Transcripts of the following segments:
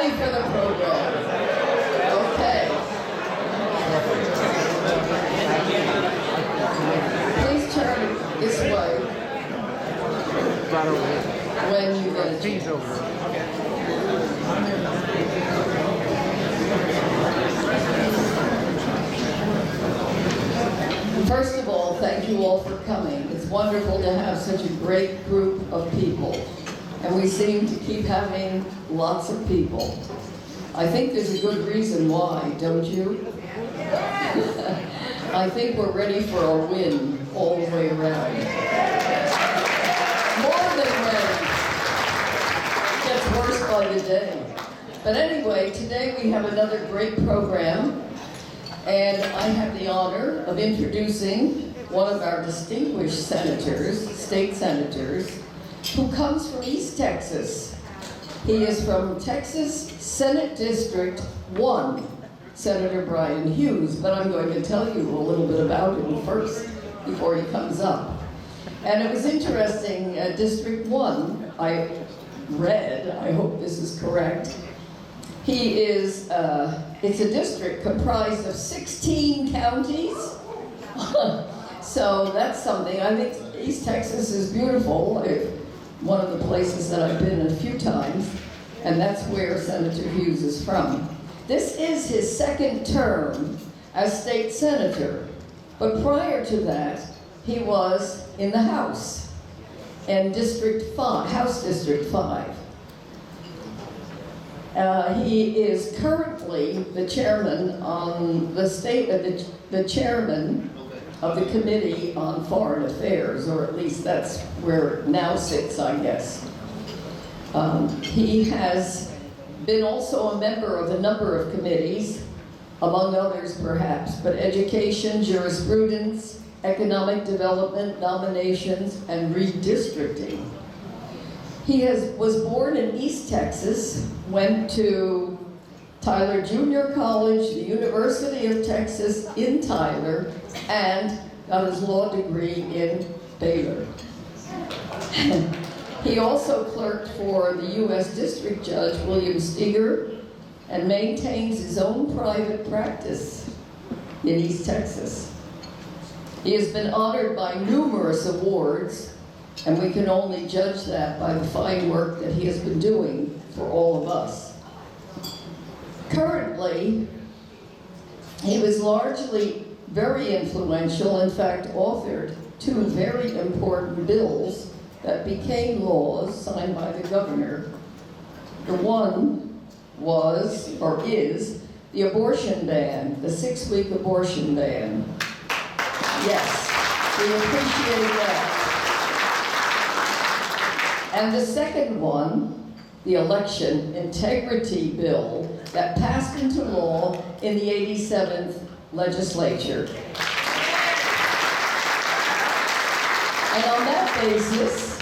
ready for the program? Okay. Please turn this way when you get a chance. First of all, thank you all for coming. It's wonderful to have such a great group of people. And we seem to keep having lots of people. I think there's a good reason why, don't you? I think we're ready for a win all the way around. More than ready. It gets worse by the day. But anyway, today we have another great program. And I have the honor of introducing one of our distinguished senators, state senators, who comes from East Texas. He is from Texas Senate District 1, Senator Bryan Hughes, but I'm going to tell you a little bit about him first before he comes up. And it was interesting, District 1, I read, I hope this is correct, he is, it's a district comprised of 16 counties. So that's something. I think East Texas is beautiful. One of the places that I've been a few times, and that's where Senator Hughes is from. This is his second term as state senator, but prior to that, he was in the House, in District 5, House District 5. He is currently the chairman on the the chairman of the Committee on Foreign Affairs, or at least that's where it now sits, I guess. He has been also a member of a number of committees, among others perhaps, but education, jurisprudence, economic development, nominations, and redistricting. He was born in East Texas, went to Tyler Junior College, the University of Texas in Tyler, and got his law degree in Baylor. He also clerked for the U.S. District Judge William Steger and maintains his own private practice in East Texas. He has been honored by numerous awards, and we can only judge that by the fine work that he has been doing for all of us. Currently, he was largely very influential, in fact, authored two very important bills that became laws signed by the governor. The one was, or is, the abortion ban, the 6-week abortion ban. Yes, we appreciate that. And the second one, the election integrity bill that passed into law in the 87th legislature. And on that basis,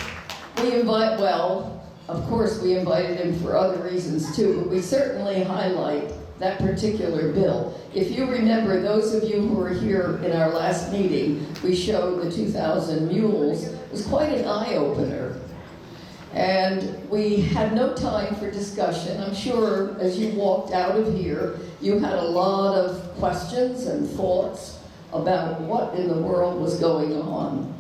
we invite, well, of course we invited him for other reasons too, but we certainly highlight that particular bill. If you remember, those of you who were here in our last meeting, we showed the 2,000 mules. It was quite an eye-opener. And we had no time for discussion. I'm sure as you walked out of here, you had a lot of questions and thoughts about what in the world was going on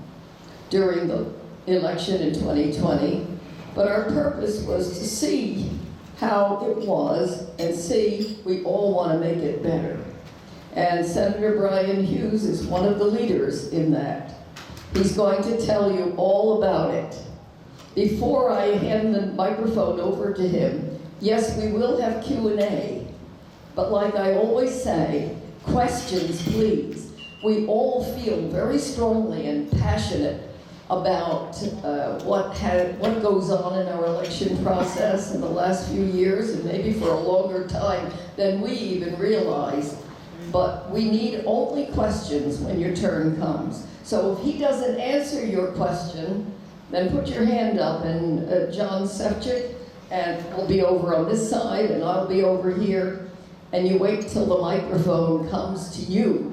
during the election in 2020. But our purpose was to see how it was and see we all want to make it better. And Senator Bryan Hughes is one of the leaders in that. He's going to tell you all about it. Before I hand the microphone over to him, yes, we will have Q&A, but like I always say, questions, please. We all feel very strongly and passionate about what goes on in our election process in the last few years, and maybe for a longer time than we even realize. But we need only questions when your turn comes. So if he doesn't answer your question, then put your hand up, and John Sefcik will be over on this side, and I'll be over here, and you wait till the microphone comes to you.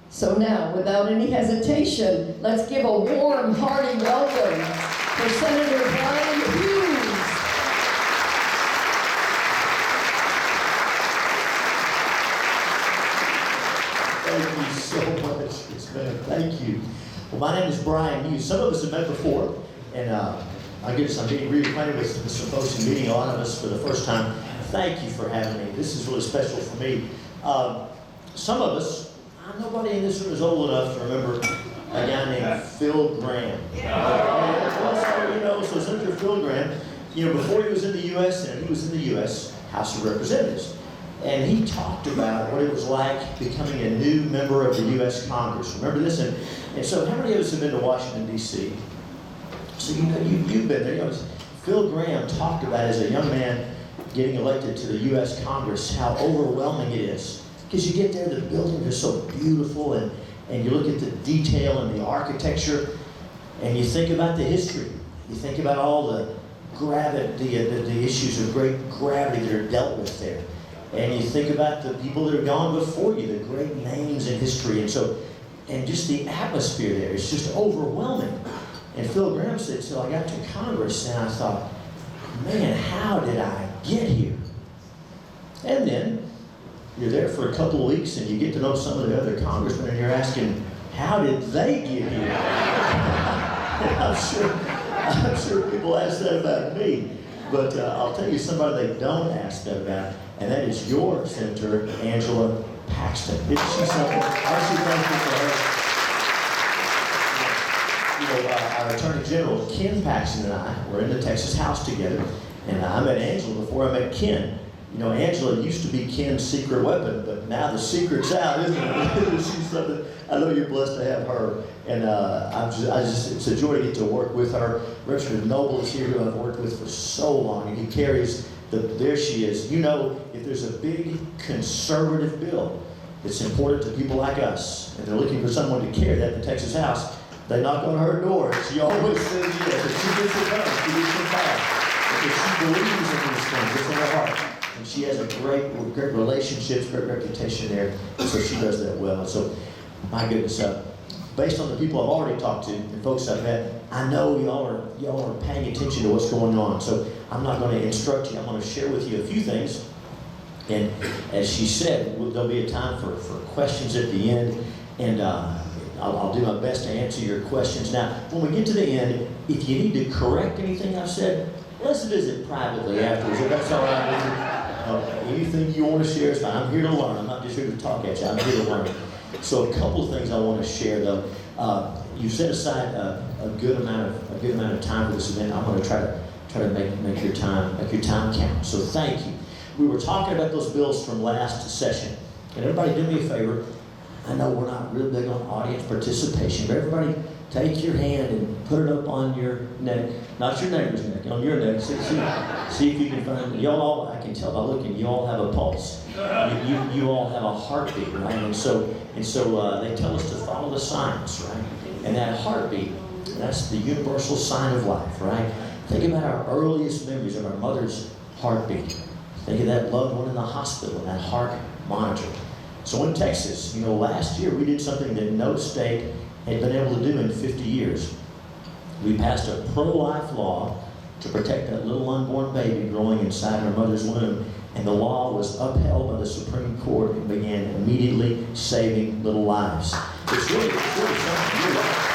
So now, without any hesitation, let's give a warm, hearty welcome for Senator Bryan Hughes. My name is Bryan Hughes. Some of us have met before, and my goodness, I'm getting reacquainted with some folks and meeting a lot of us for the first time. Thank you for having me. This is really special for me. Some of us, nobody in this room is old enough to remember a guy named Phil Graham. So Senator Phil Graham, before he was in the U.S. Senate, he was in the U.S. House of Representatives. And he talked about what it was like becoming a new member of the U.S. Congress. Remember this? And so how many of us have been to Washington, D.C.? So you've been there. Phil Graham talked about as a young man getting elected to the U.S. Congress how overwhelming it is. Because you get there, the buildings are so beautiful, and you look at the detail and the architecture, and you think about the history. You think about all the gravity, the issues of great gravity that are dealt with there. And you think about the people that have gone before you, the great names in history, and just the atmosphere there is just overwhelming. And Phil Graham said, so I got to Congress and I thought, man, how did I get here? And then you're there for a couple of weeks and you get to know some of the other congressmen and you're asking, how did they get here? I'm sure people ask that about me. But I'll tell you somebody they don't ask that about, and that is your Senator Angela Paxton. Isn't she something? Aren't you thankful for her? Our Attorney General, Ken Paxton, and I were in the Texas House together, and I met Angela before I met Ken. Angela used to be Ken's secret weapon, but now the secret's out, isn't it? She's something. I know you're blessed to have her, and it's a joy to get to work with her. Richard Noble is here, who I've worked with for so long, and he carries there she is. If there's a big conservative bill that's important to people like us, and they're looking for someone to carry that in the Texas House, they knock on her door. She always says yes, and she gets it done. She gets it fast because she believes in these things. It's in her heart. And she has a great relationships, great reputation there, and so she does that well. And so, my goodness, based on the people I've already talked to and folks I've met, I know y'all are paying attention to what's going on. So I'm not going to instruct you. I'm going to share with you a few things. And as she said, there'll be a time for questions at the end, and I'll do my best to answer your questions. Now, when we get to the end, if you need to correct anything I've said, let's visit privately afterwards. If that's all right with you. Anything you want to share is fine. I'm here to learn. I'm not just here to talk at you. I'm here to learn. So a couple of things I want to share, though. You've set aside a good amount of time for this event. I'm going to try to make your time count. So thank you. We were talking about those bills from last session, and everybody do me a favor. I know we're not real big on audience participation, but everybody take your hand and put it up on your neck, not your neighbor's neck, on your neck. See if you can find it. Y'all all, I can tell by looking, you all have a pulse. You all have a heartbeat, right? And so they tell us to follow the signs, right? And that heartbeat, that's the universal sign of life, right? Think about our earliest memories of our mother's heartbeat. Think of that loved one in the hospital and that heart monitor. So in Texas, last year we did something that no state had been able to do in 50 years. We passed a pro-life law to protect that little unborn baby growing inside her mother's womb, and the law was upheld by the Supreme Court and began immediately saving little lives. It's really something you're right.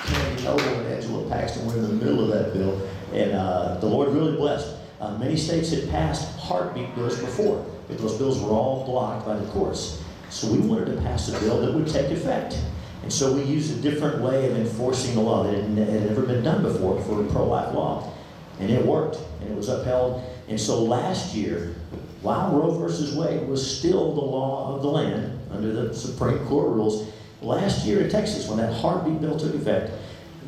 Candy Noble and Angela Paxton were in the middle of that bill, and the Lord really blessed. Many states had passed heartbeat bills before, but those bills were all blocked by the courts. So we wanted to pass a bill that would take effect. And so we used a different way of enforcing the law that had never been done before for a pro-life law. And it worked, and it was upheld. And so last year, while Roe versus Wade was still the law of the land under the Supreme Court rules, last year in Texas, when that heartbeat bill took effect,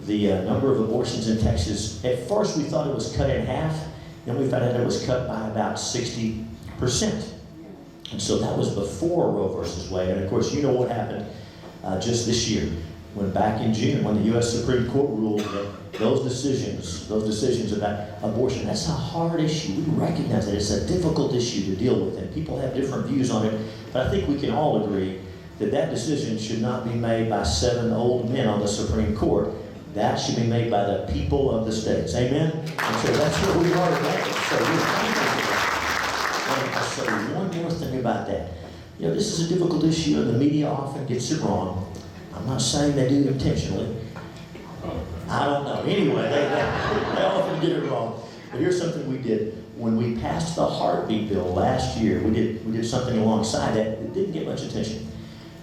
the number of abortions in Texas, at first we thought it was cut in half, then we found out it was cut by about 60%. And so that was before Roe versus Wade. And of course, you know what happened just this year, when back in June, when the U.S. Supreme Court ruled that those decisions about abortion, that's a hard issue. We recognize that it's a difficult issue to deal with, and people have different views on it. But I think we can all agree that that decision should not be made by 7 old men on the Supreme Court. That should be made by the people of the states. Amen? And so that's where we are today. So we're thankful for that. And I'll say one more thing about that. You know, this is a difficult issue, and the media often gets it wrong. I'm not saying they do intentionally. I don't know. Anyway, they often get it wrong. But here's something we did. When we passed the heartbeat bill last year, we did something alongside that. It didn't get much attention.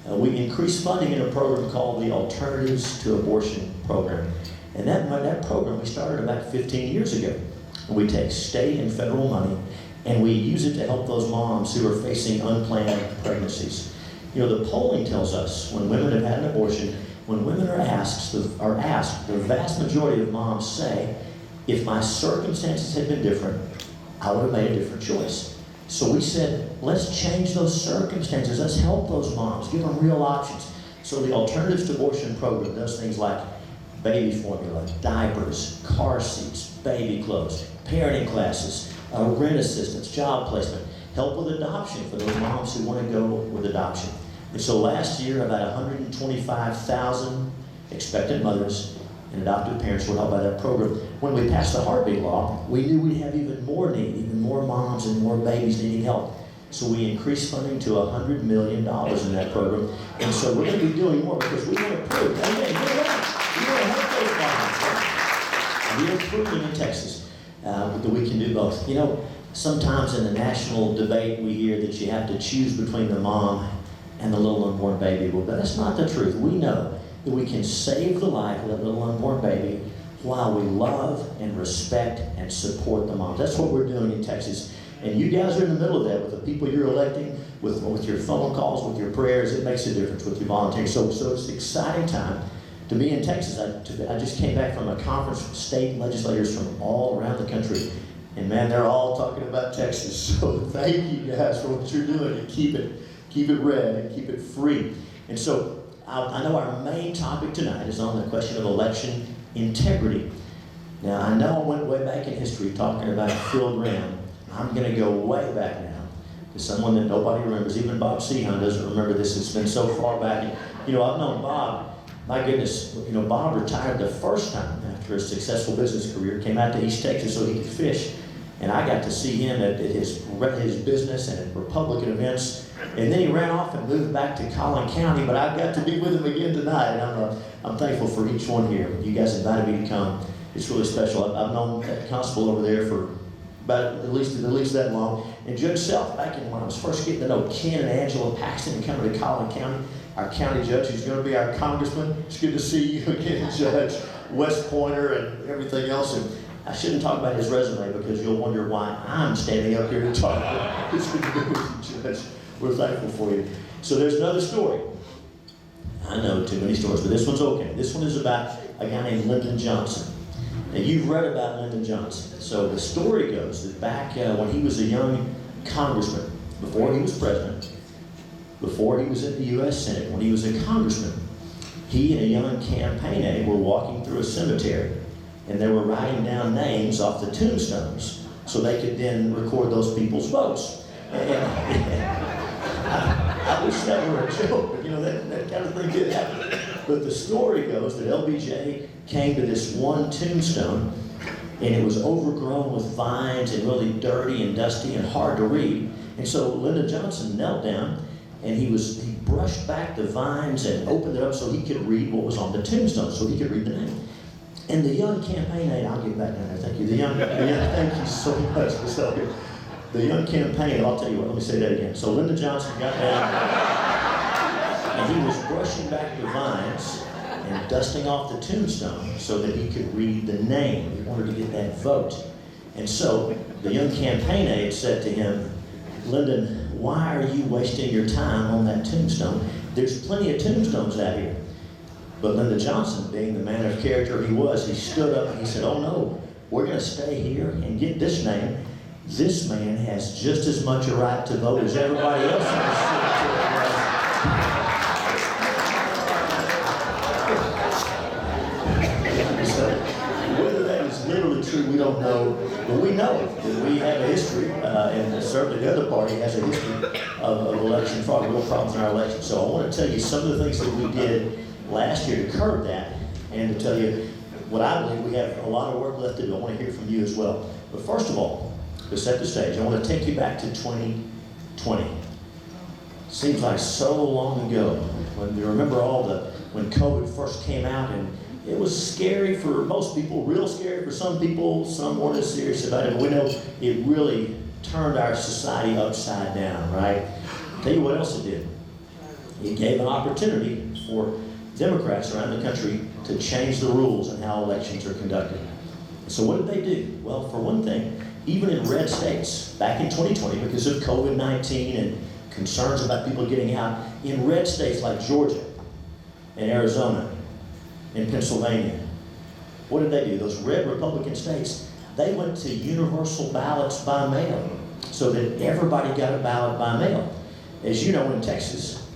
We increased funding in a program called the Alternatives to Abortion program. And that program we started about 15 years ago. And we take state and federal money and we use it to help those moms who are facing unplanned pregnancies. You know, the polling tells us when women have had an abortion, when women are asked, the vast majority of moms say, if my circumstances had been different, I would have made a different choice. So we said, let's change those circumstances. Let's help those moms, give them real options. So the Alternatives to Abortion program does things like baby formula, diapers, car seats, baby clothes, parenting classes, rent assistance, job placement, help with adoption for those moms who want to go with adoption. And so last year, about 125,000 expectant mothers and adoptive parents were helped by that program. When we passed the heartbeat law, we knew we'd have even more need, even more moms and more babies needing help. So we increased funding to $100 million in that program. And so we're going to be doing more because we want to prove, amen, you're right. We want to help those moms. Right? And we are proving in Texas that we can do both. You know, sometimes in the national debate we hear that you have to choose between the mom and the little unborn baby. Well, but that's not the truth. We know that we can save the life of that little unborn baby while we love and respect and support the moms. That's what we're doing in Texas. And you guys are in the middle of that with the people you're electing, with your phone calls, with your prayers. It makes a difference with your volunteering. So it's an exciting time to be in Texas. I just came back from a conference with state legislators from all around the country. And man, they're all talking about Texas. So thank you guys for what you're doing to keep it red and keep it free. And so I know our main topic tonight is on the question of election integrity. Now, I know I went way back in history talking about Phil Graham. I'm going to go way back now to someone that nobody remembers. Even Bob Seahon doesn't remember this. It's been so far back. And, you know, I've known Bob. My goodness, you know, Bob retired the first time after a successful business career, came out to East Texas so he could fish. And I got to see him at his business and at Republican events. And then he ran off and moved back to Collin County, but I got to be with him again tonight. And I'm thankful for each one here. You guys invited me to come. It's really special. I've known that constable over there for about at least that long. And Judge Self, back in when I was first getting to know Ken and Angela Paxton and coming to Collin County, our county judge who's going to be our congressman. It's good to see you again, Judge. West Pointer and everything else. And I shouldn't talk about his resume because you'll wonder why I'm standing up here to talk about his Judge. We're thankful for you. So there's another story. I know too many stories, but this one's okay. This one is about a guy named Lyndon Johnson. Now you've read about Lyndon Johnson. So the story goes that back when he was a young congressman, before he was president, before he was in the U.S. Senate, when he was a congressman, he and a young campaign aide were walking through a cemetery and they were writing down names off the tombstones so they could then record those people's votes. I wish that were a joke, but you know, that kind of thing did happen. But the story goes that LBJ came to this one tombstone and it was overgrown with vines and really dirty and dusty and hard to read. And so Lyndon Johnson knelt down and he brushed back the vines and opened it up so he could read what was on the tombstone, so he could read the name. And the young campaign aide, I'll get back down there, thank you. Thank you so much for stopping. The young campaign, I'll tell you what, let me say that again. So Lyndon Johnson got down and he was brushing back the vines and dusting off the tombstone so that he could read the name. He wanted to get that vote. And so the young campaign aide said to him, Lyndon, why are you wasting your time on that tombstone? There's plenty of tombstones out here. But Lyndon Johnson, being the man of character he was, he stood up and he said, oh no, we're going to stay here and get this name. This man has just as much a right to vote as everybody else in the city. So, whether that is literally true, we don't know, but we know that we have a history, and certainly the other party has a history of election fraud, real problems in our election. So I want to tell you some of the things that we did last year to curb that, and to tell you what I believe we have a lot of work left to do. I want to hear from you as well. But first of all, to set the stage, I want to take you back to 2020. Seems like so long ago. When you remember when COVID first came out, and it was scary for most people, real scary for some people, some weren't as serious about it. But we know it really turned our society upside down, right? Tell you what else it did. It gave an opportunity for Democrats around the country to change the rules on how elections are conducted. So what did they do? Well, for one thing, even in red states, back in 2020, because of COVID-19 and concerns about people getting out, in red states like Georgia and Arizona and Pennsylvania, what did they do? Those red Republican states, they went to universal ballots by mail so that everybody got a ballot by mail. As you know, in Texas,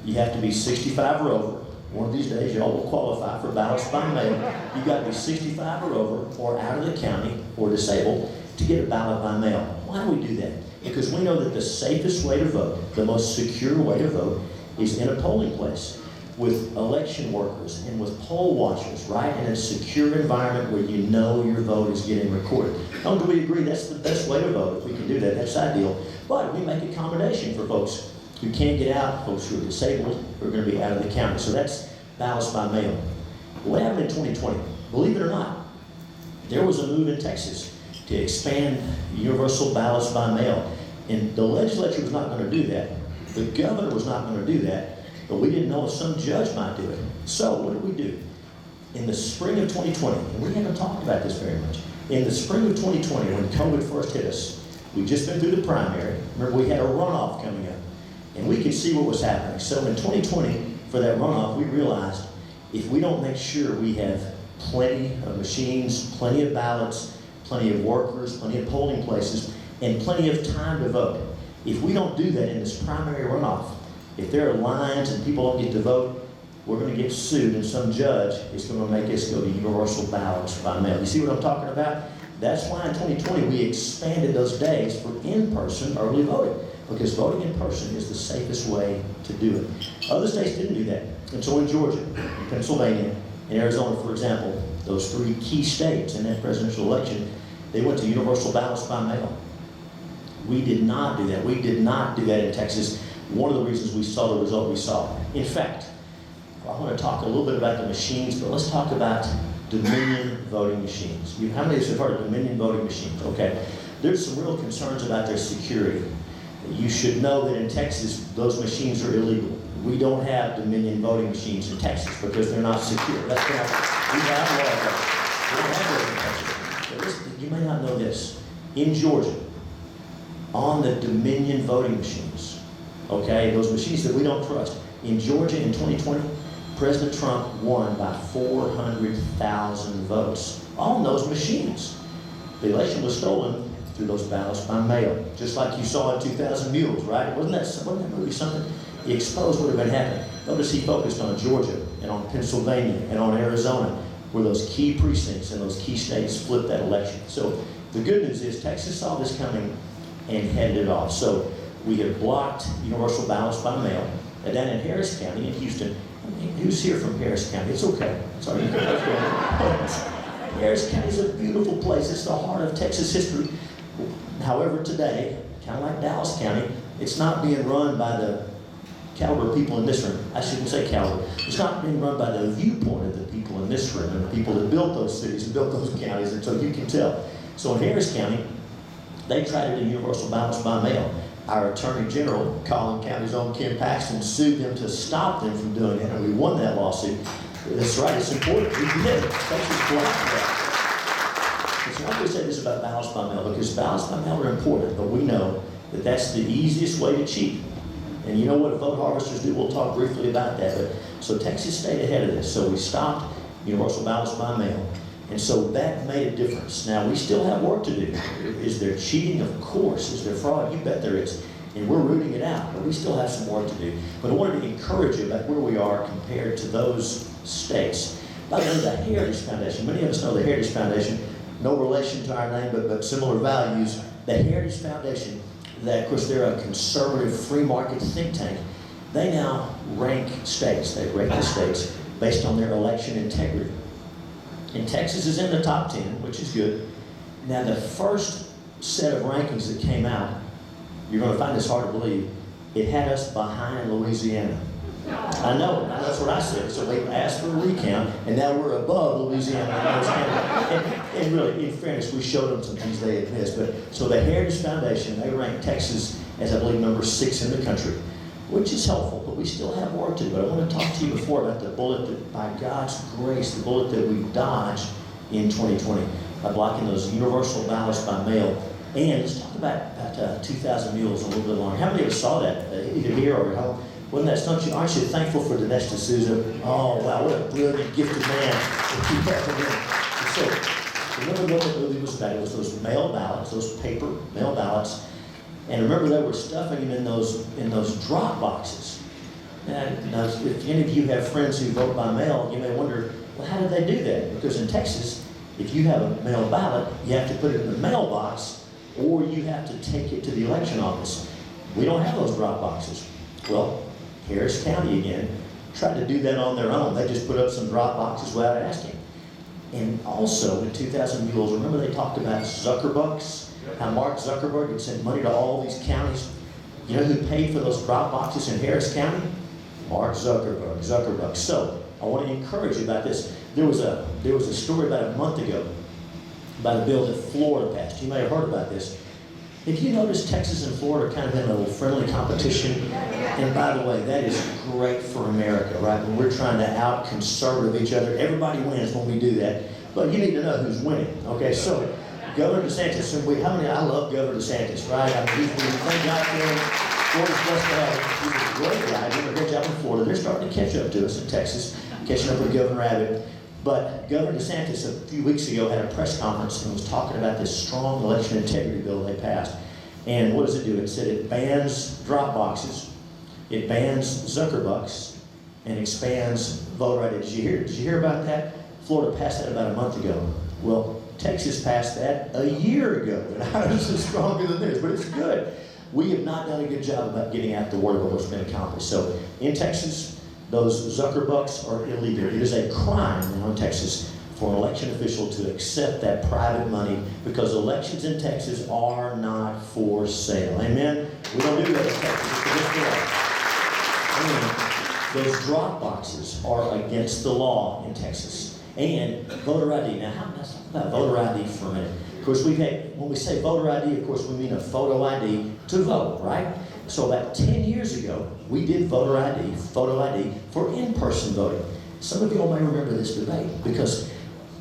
you have to be 65 or over. One of these days, y'all will qualify for ballots by mail. You've got to be 65 or over, or out of the county, or disabled, to get a ballot by mail. Why do we do that? Because we know that the safest way to vote, the most secure way to vote, is in a polling place with election workers and with poll watchers, right? In a secure environment where you know your vote is getting recorded. Don't we agree that's the best way to vote? If we can do that, that's ideal. But we make accommodation for folks who can't get out, folks who are disabled, who are going to be out of the county. So that's ballots by mail. What happened in 2020? Believe it or not, there was a move in Texas to expand universal ballots by mail. And the legislature was not going to do that. The governor was not going to do that. But we didn't know if some judge might do it. So what did we do? In the spring of 2020, and we haven't talked about this very much, in the spring of 2020, when COVID first hit us, we'd just been through the primary. Remember, we had a runoff coming up. And we could see what was happening. So in 2020, for that runoff, we realized if we don't make sure we have plenty of machines, plenty of ballots, plenty of workers, plenty of polling places, and plenty of time to vote, if we don't do that in this primary runoff, if there are lines and people don't get to vote, we're going to get sued, and some judge is going to make us go to universal ballots by mail. You see what I'm talking about? That's why in 2020 we expanded those days for in-person early voting, because voting in person is the safest way to do it. Other states didn't do that. And so in Georgia, in Pennsylvania, in Arizona, for example, those three key states in that presidential election, they went to universal ballots by mail. We did not do that. We did not do that in Texas. One of the reasons we saw the result we saw. In fact, I want to talk a little bit about the machines, but let's talk about Dominion voting machines. How many of us have heard of Dominion voting machines? Okay. There's some real concerns about their security. You should know that in Texas, those machines are illegal. We don't have Dominion voting machines in Texas because they're not secure. We have laws. We don't have those in Texas. But listen, you may not know this. In Georgia, on the Dominion voting machines, okay, those machines that we don't trust, in Georgia in 2020, President Trump won by 400,000 votes on those machines. The election was stolen through those ballots by mail, just like you saw in 2000 Mules, right? Wasn't that movie something? He exposed what had been happening. Notice he focused on Georgia and on Pennsylvania and on Arizona, where those key precincts and those key states flipped that election. So the good news is Texas saw this coming and headed it off. So we have blocked universal ballots by mail. And down in Harris County in Houston, who's here from Harris County? It's okay. Sorry, you can Harris County is a beautiful place. It's the heart of Texas history. However, today, kind of like Dallas County, it's not being run by the caliber of people in this room. I shouldn't say caliber. It's not being run by the viewpoint of the people in this room and the people that built those cities and built those counties, and so you can tell. So in Harris County, they tried to do universal ballots by mail. Our Attorney General, Collin County's own Ken Paxton, sued them to stop them from doing it, and we won that lawsuit. That's right, it's important. We did. Texas blocked that. It's why we say this about ballots by mail, because ballots by mail are important, but we know that that's the easiest way to cheat. And you know what vote harvesters do? We'll talk briefly about that. But so Texas stayed ahead of this. So we stopped universal ballots by mail. And so that made a difference. Now, we still have work to do. Is there cheating? Of course. Is there fraud? You bet there is. And we're rooting it out, but we still have some work to do. But I wanted to encourage you about where we are compared to those states. By the way, the Heritage Foundation, many of us know the Heritage Foundation, no relation to our name, but similar values. The Heritage Foundation, that, of course, they're a conservative free market think tank. They now rank states. They rate the states based on their election integrity. And Texas is in the top 10, which is good. Now, the first set of rankings that came out, you're going to find this hard to believe, it had us behind Louisiana. I know, that's what I said. So they asked for a recount, and now we're above Louisiana. And really, in fairness, we showed them some things they had missed. But so the Heritage Foundation, they ranked Texas as, I believe, number 6 in the country, which is helpful, but we still have work to do. But I want to talk to you before about the bullet that, by God's grace, the bullet that we dodged in 2020 by blocking those universal ballots by mail. And let's talk about 2,000 Mules a little bit longer. How many of us saw that, either here or at home? Wasn't that, aren't you thankful for Dinesh D'Souza? Oh, wow, what a brilliant, gifted man to keep that in. So, remember what the movie was about? It was those mail ballots, those paper mail ballots. And remember, they were stuffing them in those drop boxes. And now, if any of you have friends who vote by mail, you may wonder, well, how did they do that? Because in Texas, if you have a mail ballot, you have to put it in the mailbox, or you have to take it to the election office. We don't have those drop boxes. Well, Harris County again tried to do that on their own. They just put up some drop boxes without asking. And also, in 2,000 Mules, remember they talked about Zuckerbucks? How Mark Zuckerberg had sent money to all these counties. You know who paid for those drop boxes in Harris County? Mark Zuckerberg. So, I want to encourage you about this. There was a story about a month ago about a bill that Florida passed. You may have heard about this. If you notice, Texas and Florida are kind of in a little friendly competition. And by the way, that is great for America, right? When we're trying to out-conservative each other, everybody wins when we do that. But you need to know who's winning, okay? So, Governor DeSantis, I love Governor DeSantis, right? I mean, thank God for him. Florida's blessed to have him. He's a great guy, doing a great job in Florida. They're starting to catch up to us in Texas, catching up with Governor Abbott. But Governor DeSantis a few weeks ago had a press conference and was talking about this strong election integrity bill they passed. And what does it do? It said it bans drop boxes, it bans Zuckerbucks, and expands voter ID. Did you hear about that? Florida passed that about a month ago. Well, Texas passed that a year ago, and ours is stronger than theirs, but it's good. We have not done a good job about getting out the word about what's been accomplished. So in Texas, those Zuckerbucks are illegal. It is a crime now in Texas for an election official to accept that private money because elections in Texas are not for sale. Amen? We don't do that in Texas. It's against the law. And those drop boxes are against the law in Texas. And voter ID. Now, let's talk about voter ID for a minute. Of course, when we say voter ID, of course, we mean a photo ID to vote, right? So about 10 years ago, we did voter ID, photo ID, for in-person voting. Some of you all may remember this debate because,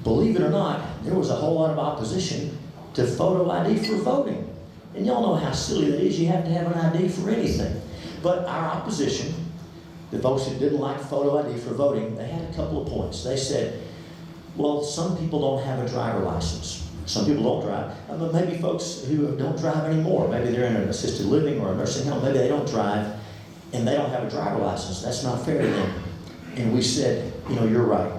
believe it or not, there was a whole lot of opposition to photo ID for voting. And y'all know how silly that is. You have to have an ID for anything. But our opposition, the folks who didn't like photo ID for voting, they had a couple of points. They said, well, some people don't have a driver license. Some people don't drive, but maybe folks who don't drive anymore. Maybe they're in an assisted living or a nursing home. Maybe they don't drive, and they don't have a driver license. That's not fair to them. And we said, you're right.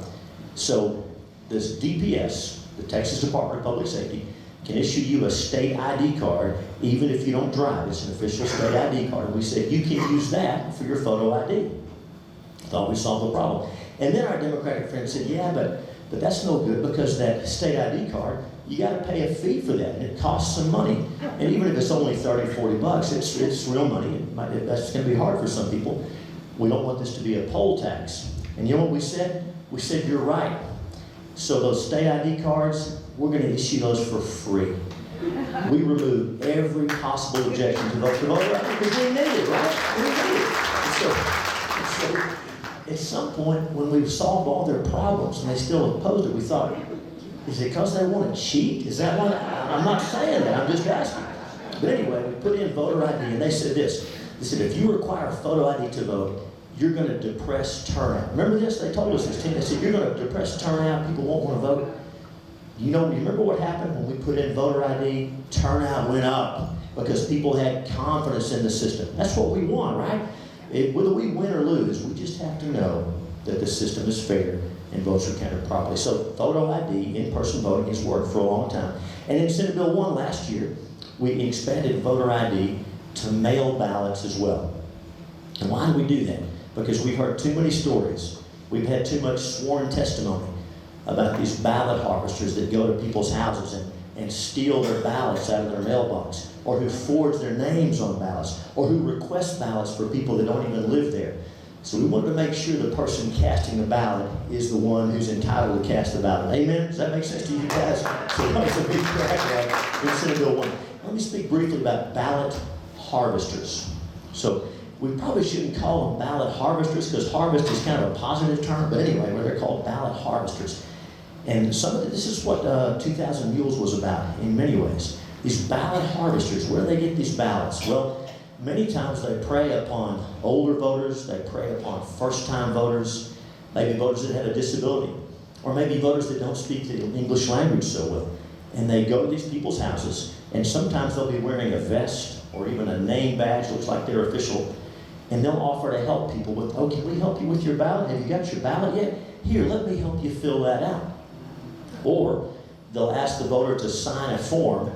So this DPS, the Texas Department of Public Safety, can issue you a state ID card even if you don't drive. It's an official state ID card. And we said, you can use that for your photo ID. Thought we solved the problem. And then our Democratic friend said, yeah, but that's no good because that state ID card, you got to pay a fee for that, and it costs some money. And even if it's only 30, 40 bucks, it's real money. That's going to be hard for some people. We don't want this to be a poll tax. And you know what we said? We said, you're right. So those state ID cards, we're going to issue those for free. We remove every possible objection to voter ID because we need it, right? We need it. So at some point, when we've solved all their problems and they still opposed it, we thought, is it because they want to cheat? Is that why? I'm not saying that, I'm just asking. But anyway, we put in voter ID and they said this. They said, if you require photo ID to vote, you're going to depress turnout. Remember this? They told us this. They said, you're going to depress turnout, people won't want to vote. You remember what happened when we put in voter ID? Turnout went up because people had confidence in the system. That's what we want, right? Whether we win or lose, we just have to know that the system is fair and votes are counted properly. So photo ID, in-person voting, has worked for a long time. And in Senate Bill 1 last year, we expanded voter ID to mail ballots as well. And why do we do that? Because we've heard too many stories. We've had too much sworn testimony about these ballot harvesters that go to people's houses and steal their ballots out of their mailbox, or who forge their names on ballots, or who request ballots for people that don't even live there. So we wanted to make sure the person casting the ballot is the one who's entitled to cast the ballot. Amen? Does that make sense to you guys? So that was a big crack in Senate Bill 1. Let me speak briefly about ballot harvesters. So we probably shouldn't call them ballot harvesters because harvest is kind of a positive term, but anyway, where they're called ballot harvesters. And this is what 2,000 Mules was about in many ways. These ballot harvesters, where do they get these ballots? Well, many times they prey upon older voters, they prey upon first-time voters, maybe voters that have a disability, or maybe voters that don't speak the English language so well. And they go to these people's houses, and sometimes they'll be wearing a vest or even a name badge, looks like they're official, and they'll offer to help people with, oh, can we help you with your ballot? Have you got your ballot yet? Here, let me help you fill that out. Or they'll ask the voter to sign a form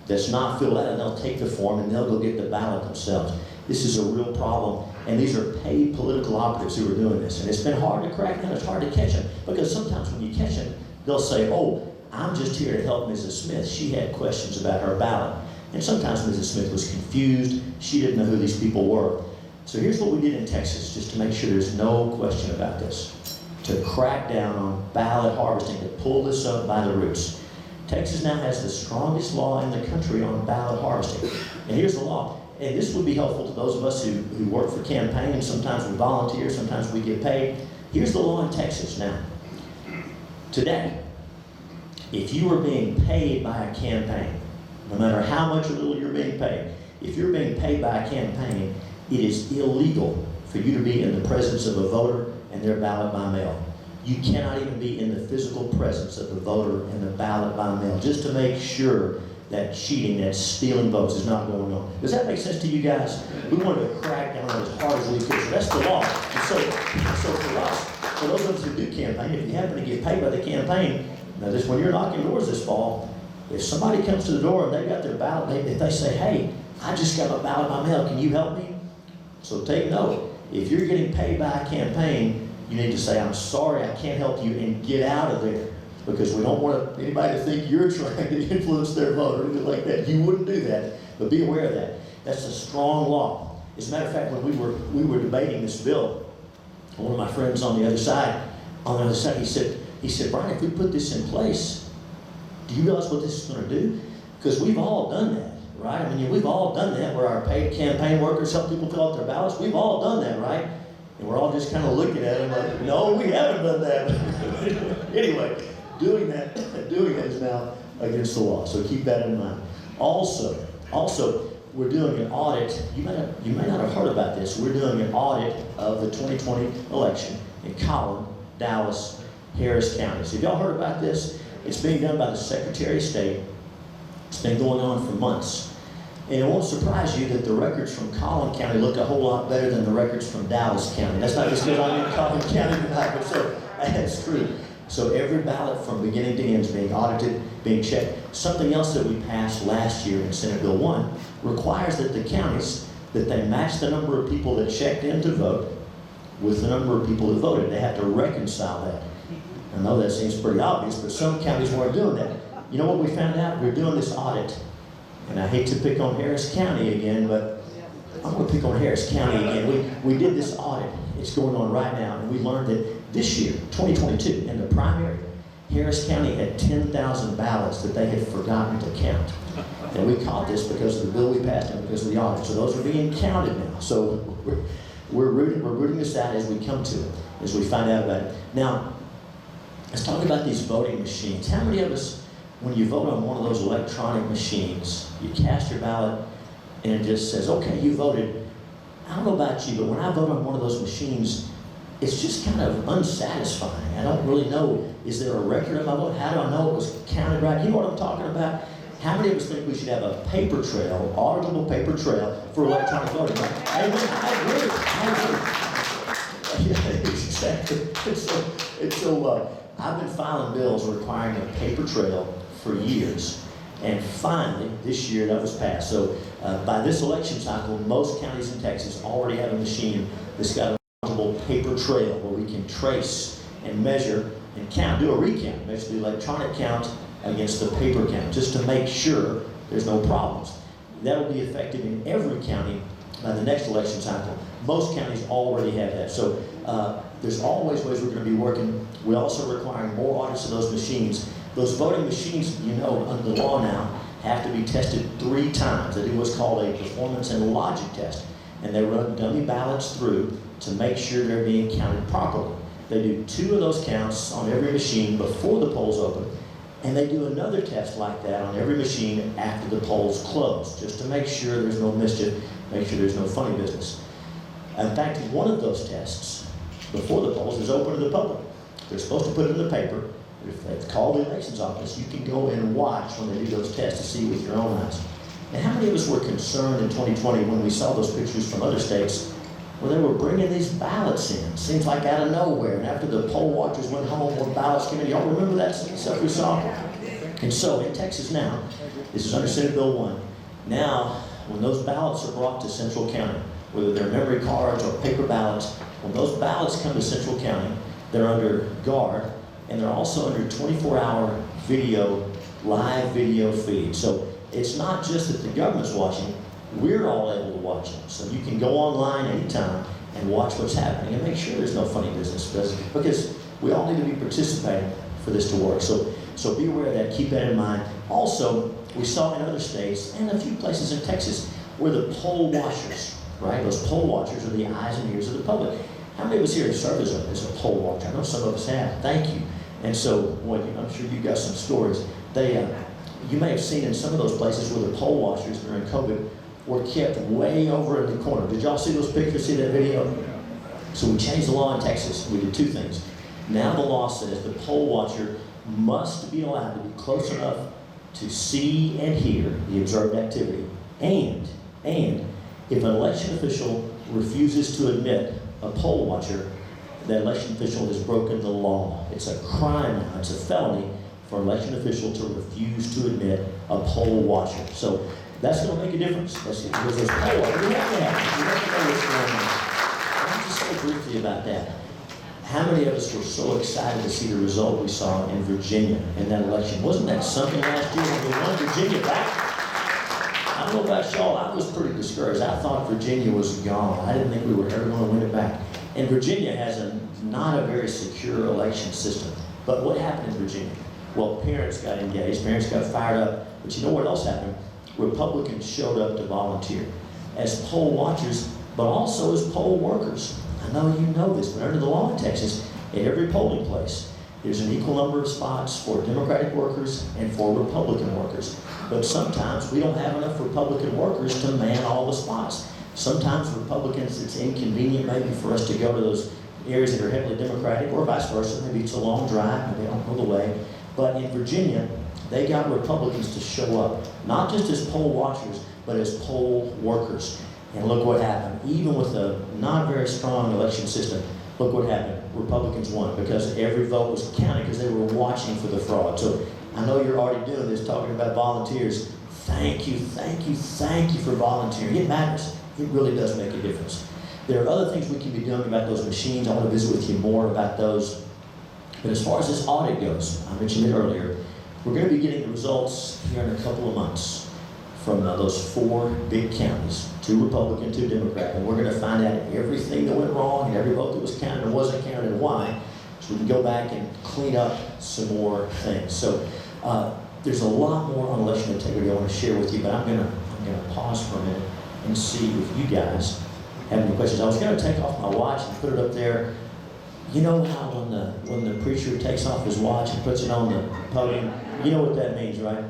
that's not filled out, and they'll take the form and they'll go get the ballot themselves. This is a real problem, and these are paid political operatives who are doing this. And it's been hard to crack down, it's hard to catch them, because sometimes when you catch them, they'll say, oh, I'm just here to help Mrs. Smith. She had questions about her ballot. And sometimes Mrs. Smith was confused. She didn't know who these people were. So here's what we did in Texas, just to make sure there's no question about this. To crack down on ballot harvesting, to pull this up by the roots. Texas now has the strongest law in the country on ballot harvesting. And here's the law. And this would be helpful to those of us who work for campaigns. Sometimes we volunteer, sometimes we get paid. Here's the law in Texas now. Today, if you are being paid by a campaign, no matter how much or little you're being paid, if you're being paid by a campaign, it is illegal for you to be in the presence of a voter and their ballot by mail. You cannot even be in the physical presence of the voter and the ballot by mail, just to make sure that cheating, that stealing votes is not going on. Does that make sense to you guys? We wanted to crack down on it as hard as we could. So that's the law. And so for us, for those of us who do campaign, if you happen to get paid by the campaign, now this, when you're knocking doors this fall, if somebody comes to the door and they've got their ballot, if they say, hey, I just got a ballot by mail, can you help me? So take note. If you're getting paid by a campaign, you need to say, I'm sorry, I can't help you, and get out of there. Because we don't want anybody to think you're trying to influence their vote or anything like that. You wouldn't do that, but be aware of that. That's a strong law. As a matter of fact, when we were debating this bill, one of my friends on the other side, he said, Brian, if we put this in place, do you realize what this is going to do? Because we've all done that, right? I mean, we've all done that where our paid campaign workers help people fill out their ballots. We've all done that, right? And we're all just kind of looking at it like, no, we haven't done that. Anyway, doing that is now against the law. So keep that in mind. Also, we're doing an audit. You may not have heard about this. We're doing an audit of the 2020 election in Collin, Dallas, Harris counties. Have y'all heard about this? It's being done by the Secretary of State. It's been going on for months. And it won't surprise you that the records from Collin County look a whole lot better than the records from Dallas County. That's not just because I'm in Collin County tonight, but so that's true. So every ballot from beginning to end is being audited, being checked. Something else that we passed last year in Senate Bill 1 requires that the counties, that they match the number of people that checked in to vote with the number of people that voted. They have to reconcile that. I know that seems pretty obvious, but some counties weren't doing that. You know what we found out? We're doing this audit. And I hate to pick on Harris County again, but I'm going to pick on Harris County again. We did this audit. It's going on right now, and we learned that this year, 2022, in the primary, Harris County had 10,000 ballots that they had forgotten to count. And we caught this because of the bill we passed and because of the audit. So those are being counted now. So we're rooting this out as we come to it, as we find out about it. Now, let's talk about these voting machines. How many of us, when you vote on one of those electronic machines, you cast your ballot and it just says, okay, you voted. I don't know about you, but when I vote on one of those machines, it's just kind of unsatisfying. I don't really know, is there a record of my vote? How do I know it was counted right? You know what I'm talking about? How many of us think we should have a paper trail, auditable paper trail for electronic voting? I agree. Yeah, exactly. I've been filing bills requiring a paper trail for years, and finally, this year that was passed. So by this election cycle, most counties in Texas already have a machine that's got a auditable paper trail where we can trace and measure and count, do a recount, basically electronic count against the paper count, just to make sure there's no problems. That'll be effective in every county by the next election cycle. Most counties already have that. So there's always ways we're going to be working. We're also requiring more audits of those machines. Those voting machines, you know, under the law now, have to be tested 3 times. They do what's called a performance and logic test. And they run dummy ballots through to make sure they're being counted properly. They do 2 of those counts on every machine before the polls open, and they do another test like that on every machine after the polls close, just to make sure there's no mischief, make sure there's no funny business. In fact, one of those tests before the polls is open to the public. They're supposed to put it in the paper. If they call the elections office, you can go and watch when they do those tests to see with your own eyes. And how many of us were concerned in 2020 when we saw those pictures from other states where they were bringing these ballots in? Seems like out of nowhere. And after the poll watchers went home, more ballots came in. Y'all remember that stuff we saw? And so in Texas now, this is under Senate Bill 1. Now, when those ballots are brought to Central County, whether they're memory cards or paper ballots, when those ballots come to Central County, they're under guard, and they're also under 24-hour video, live video feed. So it's not just that the government's watching, we're all able to watch them. So you can go online anytime and watch what's happening and make sure there's no funny business, because we all need to be participating for this to work. So be aware of that, keep that in mind. Also, we saw in other states and a few places in Texas where the poll watchers, right? Those poll watchers are the eyes and ears of the public. How many of us here have served as a poll watcher? I know some of us have. Thank you. And so, boy, I'm sure you've got some stories. You may have seen in some of those places where the poll watchers during COVID were kept way over in the corner. Did y'all see those pictures, see that video? So we changed the law in Texas. We did 2 things. Now the law says the poll watcher must be allowed to be close enough to see and hear the observed activity. And if an election official refuses to admit a poll watcher, the election official has broken the law. It's a crime now. It's a felony for an election official to refuse to admit a poll watcher. So that's going to make a difference. Because those poll watchers, we have to know what's going on. I'll just say briefly about that. How many of us were so excited to see the result we saw in Virginia in that election? Wasn't that something last year when we won Virginia back? I don't know about y'all, I was pretty discouraged. I thought Virginia was gone. I didn't think we were ever going to win it back. And Virginia has not a very secure election system. But what happened in Virginia? Well, parents got engaged, parents got fired up. But you know what else happened? Republicans showed up to volunteer as poll watchers, but also as poll workers. I know you know this, but under the law in Texas, at every polling place, there's an equal number of spots for Democratic workers and for Republican workers. But sometimes we don't have enough Republican workers to man all the spots. Sometimes Republicans, it's inconvenient maybe for us to go to those areas that are heavily Democratic, or vice versa. Maybe it's a long drive, maybe they don't know the way. But in Virginia, they got Republicans to show up, not just as poll watchers, but as poll workers. And look what happened. Even with a not very strong election system, look what happened. Republicans won because every vote was counted because they were watching for the fraud. So I know you're already doing this, talking about volunteers. Thank you for volunteering. It matters. It really does make a difference. There are other things we can be doing about those machines. I want to visit with you more about those. But as far as this audit goes, I mentioned it earlier, we're going to be getting the results here in a couple of months from those 4 big counties, 2 Republican, 2 Democrat, and we're going to find out everything that went wrong and every vote that was counted and wasn't counted and why, so we can go back and clean up some more things. So there's a lot more on election integrity I want to share with you, but I'm going to pause for a minute and see if you guys have any questions. I was going to take off my watch and put it up there. You know how when the preacher takes off his watch and puts it on the podium, you know what that means, right?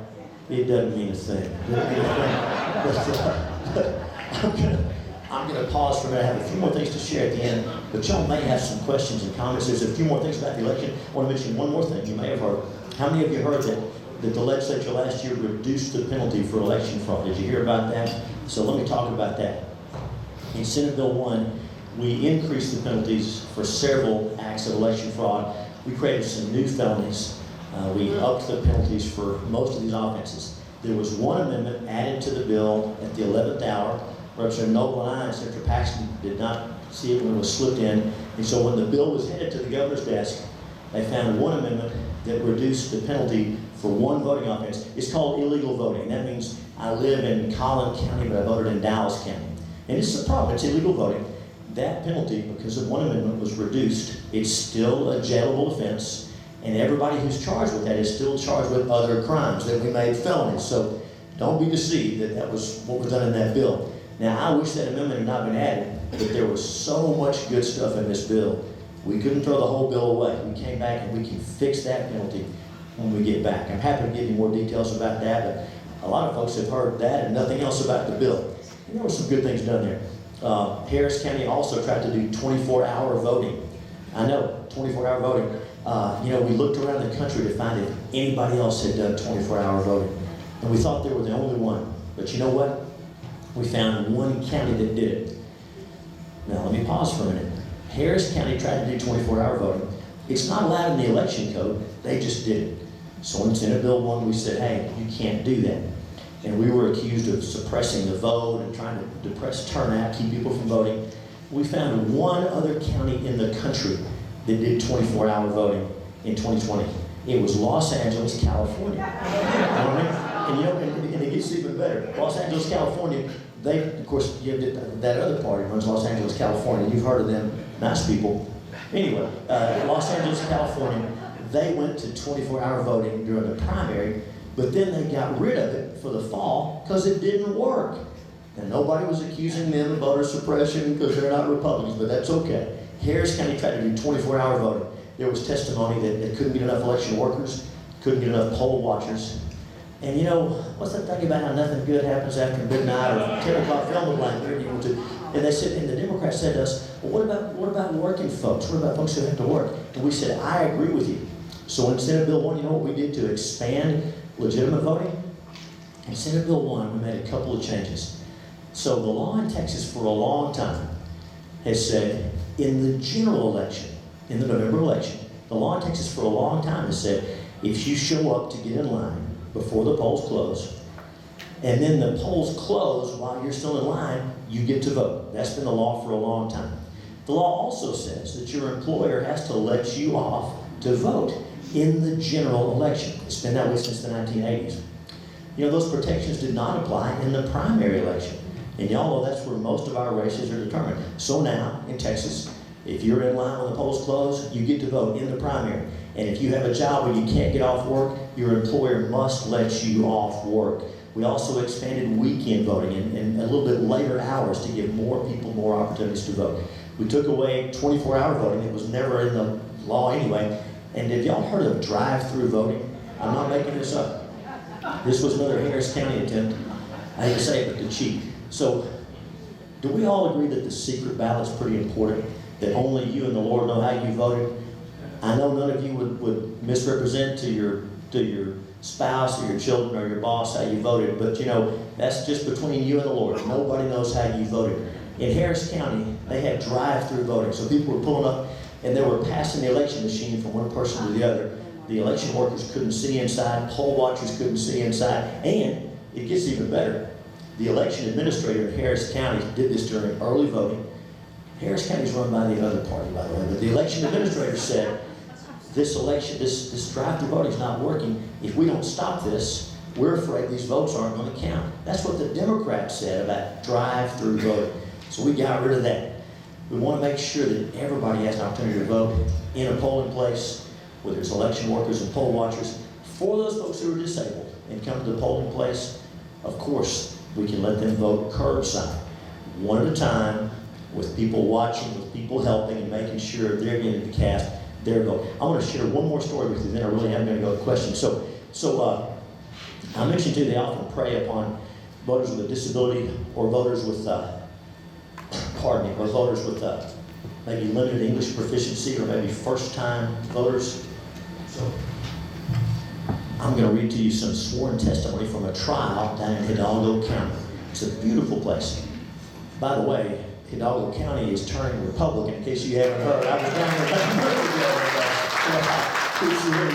It doesn't mean a thing. It doesn't mean a thing. I'm going to pause for a minute. I have a few more things to share at the end, but y'all may have some questions and comments. There's a few more things about the election. I want to mention one more thing you may have heard. How many of you heard that the legislature last year reduced the penalty for election fraud? Did you hear about that? So let me talk about that. In Senate Bill 1, we increased the penalties for several acts of election fraud. We created some new felonies. We upped the penalties for most of these offenses. There was one amendment added to the bill at the 11th hour. Representative Noble and I and Senator Paxton did not see it when it was slipped in. And so when the bill was headed to the governor's desk, they found one amendment that reduced the penalty for one voting offense. It's called illegal voting. That means I live in Collin County, but I voted in Dallas County. And it's a problem, it's illegal voting. That penalty, because of one amendment, was reduced. It's still a jailable offense, and everybody who's charged with that is still charged with other crimes that we made felonies. So don't be deceived that that was what was done in that bill. Now, I wish that amendment had not been added, but there was so much good stuff in this bill. We couldn't throw the whole bill away. We came back and we can fix that penalty when we get back. I'm happy to give you more details about that, but a lot of folks have heard that and nothing else about the bill. And there were some good things done there. Harris County also tried to do 24-hour voting. I know, 24-hour voting. We looked around the country to find if anybody else had done 24-hour voting. And we thought they were the only one. But you know what? We found one county that did it. Now let me pause for a minute. Harris County tried to do 24-hour voting. It's not allowed in the election code. They just did it. So when Senate Bill 1, we said, hey, you can't do that. And we were accused of suppressing the vote and trying to depress turnout, keep people from voting. We found one other county in the country that did 24-hour voting in 2020. It was Los Angeles, California. And it gets even better. Los Angeles, California, they, of course, that other party runs Los Angeles, California. You've heard of them, nice people. Anyway, Los Angeles, California, they went to 24-hour voting during the primary, but then they got rid of it for the fall because it didn't work. And nobody was accusing them of voter suppression because they're not Republicans, but that's okay. Harris County tried to do 24-hour voting. There was testimony that they couldn't get enough election workers, couldn't get enough poll watchers. And you know, what's that thing about how nothing good happens after midnight or 10 o'clock, fill in the blank, whatever you want to. And they said, and the Democrats said to us, well, what about working folks? What about folks who have to work? And we said, I agree with you. So in Senate Bill 1, you know what we did to expand legitimate voting? In Senate Bill 1, we made a couple of changes. So the law in Texas for a long time has said, in the general election, in the November election, the law in Texas for a long time has said, if you show up to get in line before the polls close, and then the polls close while you're still in line, you get to vote. That's been the law for a long time. The law also says that your employer has to let you off to vote in the general election. It's been that way since the 1980s. You know, those protections did not apply in the primary election. And y'all know that's where most of our races are determined. So now, in Texas, if you're in line when the polls close, you get to vote in the primary. And if you have a job where you can't get off work, your employer must let you off work. We also expanded weekend voting and a little bit later hours to give more people more opportunities to vote. We took away 24-hour voting. It was never in the law anyway. And have y'all heard of drive-through voting? I'm not making this up. This was another Harris County attempt. I hate to say it, but to cheat. So, do we all agree that the secret ballot's pretty important? That only you and the Lord know how you voted? I know none of you would misrepresent to your spouse or your children or your boss how you voted, but you know, that's just between you and the Lord. Nobody knows how you voted. In Harris County, they had drive-through voting. So people were pulling up and they were passing the election machine from one person to the other. The election workers couldn't see inside, poll watchers couldn't see inside, and it gets even better. The election administrator in Harris County did this during early voting. Harris County is run by the other party, by the way, but the election administrator said, this election, this drive-through voting is not working. If we don't stop this, we're afraid these votes aren't going to count. That's what the Democrats said about drive-through voting. So we got rid of that. We want to make sure that everybody has an opportunity to vote in a polling place, whether it's election workers and poll watchers. For those folks who are disabled and come to the polling place, of course, we can let them vote curbside, one at a time, with people watching, with people helping and making sure they're getting to cast their vote. I want to share one more story with you, then I really am going to go to questions. So I mentioned too, they often prey upon voters with a disability or voters with, voters with maybe limited English proficiency or maybe first-time voters. So I'm going to read to you some sworn testimony from a trial down in Hidalgo County. It's a beautiful place. By the way, Hidalgo County is turning Republican, in case you haven't heard. I was down there.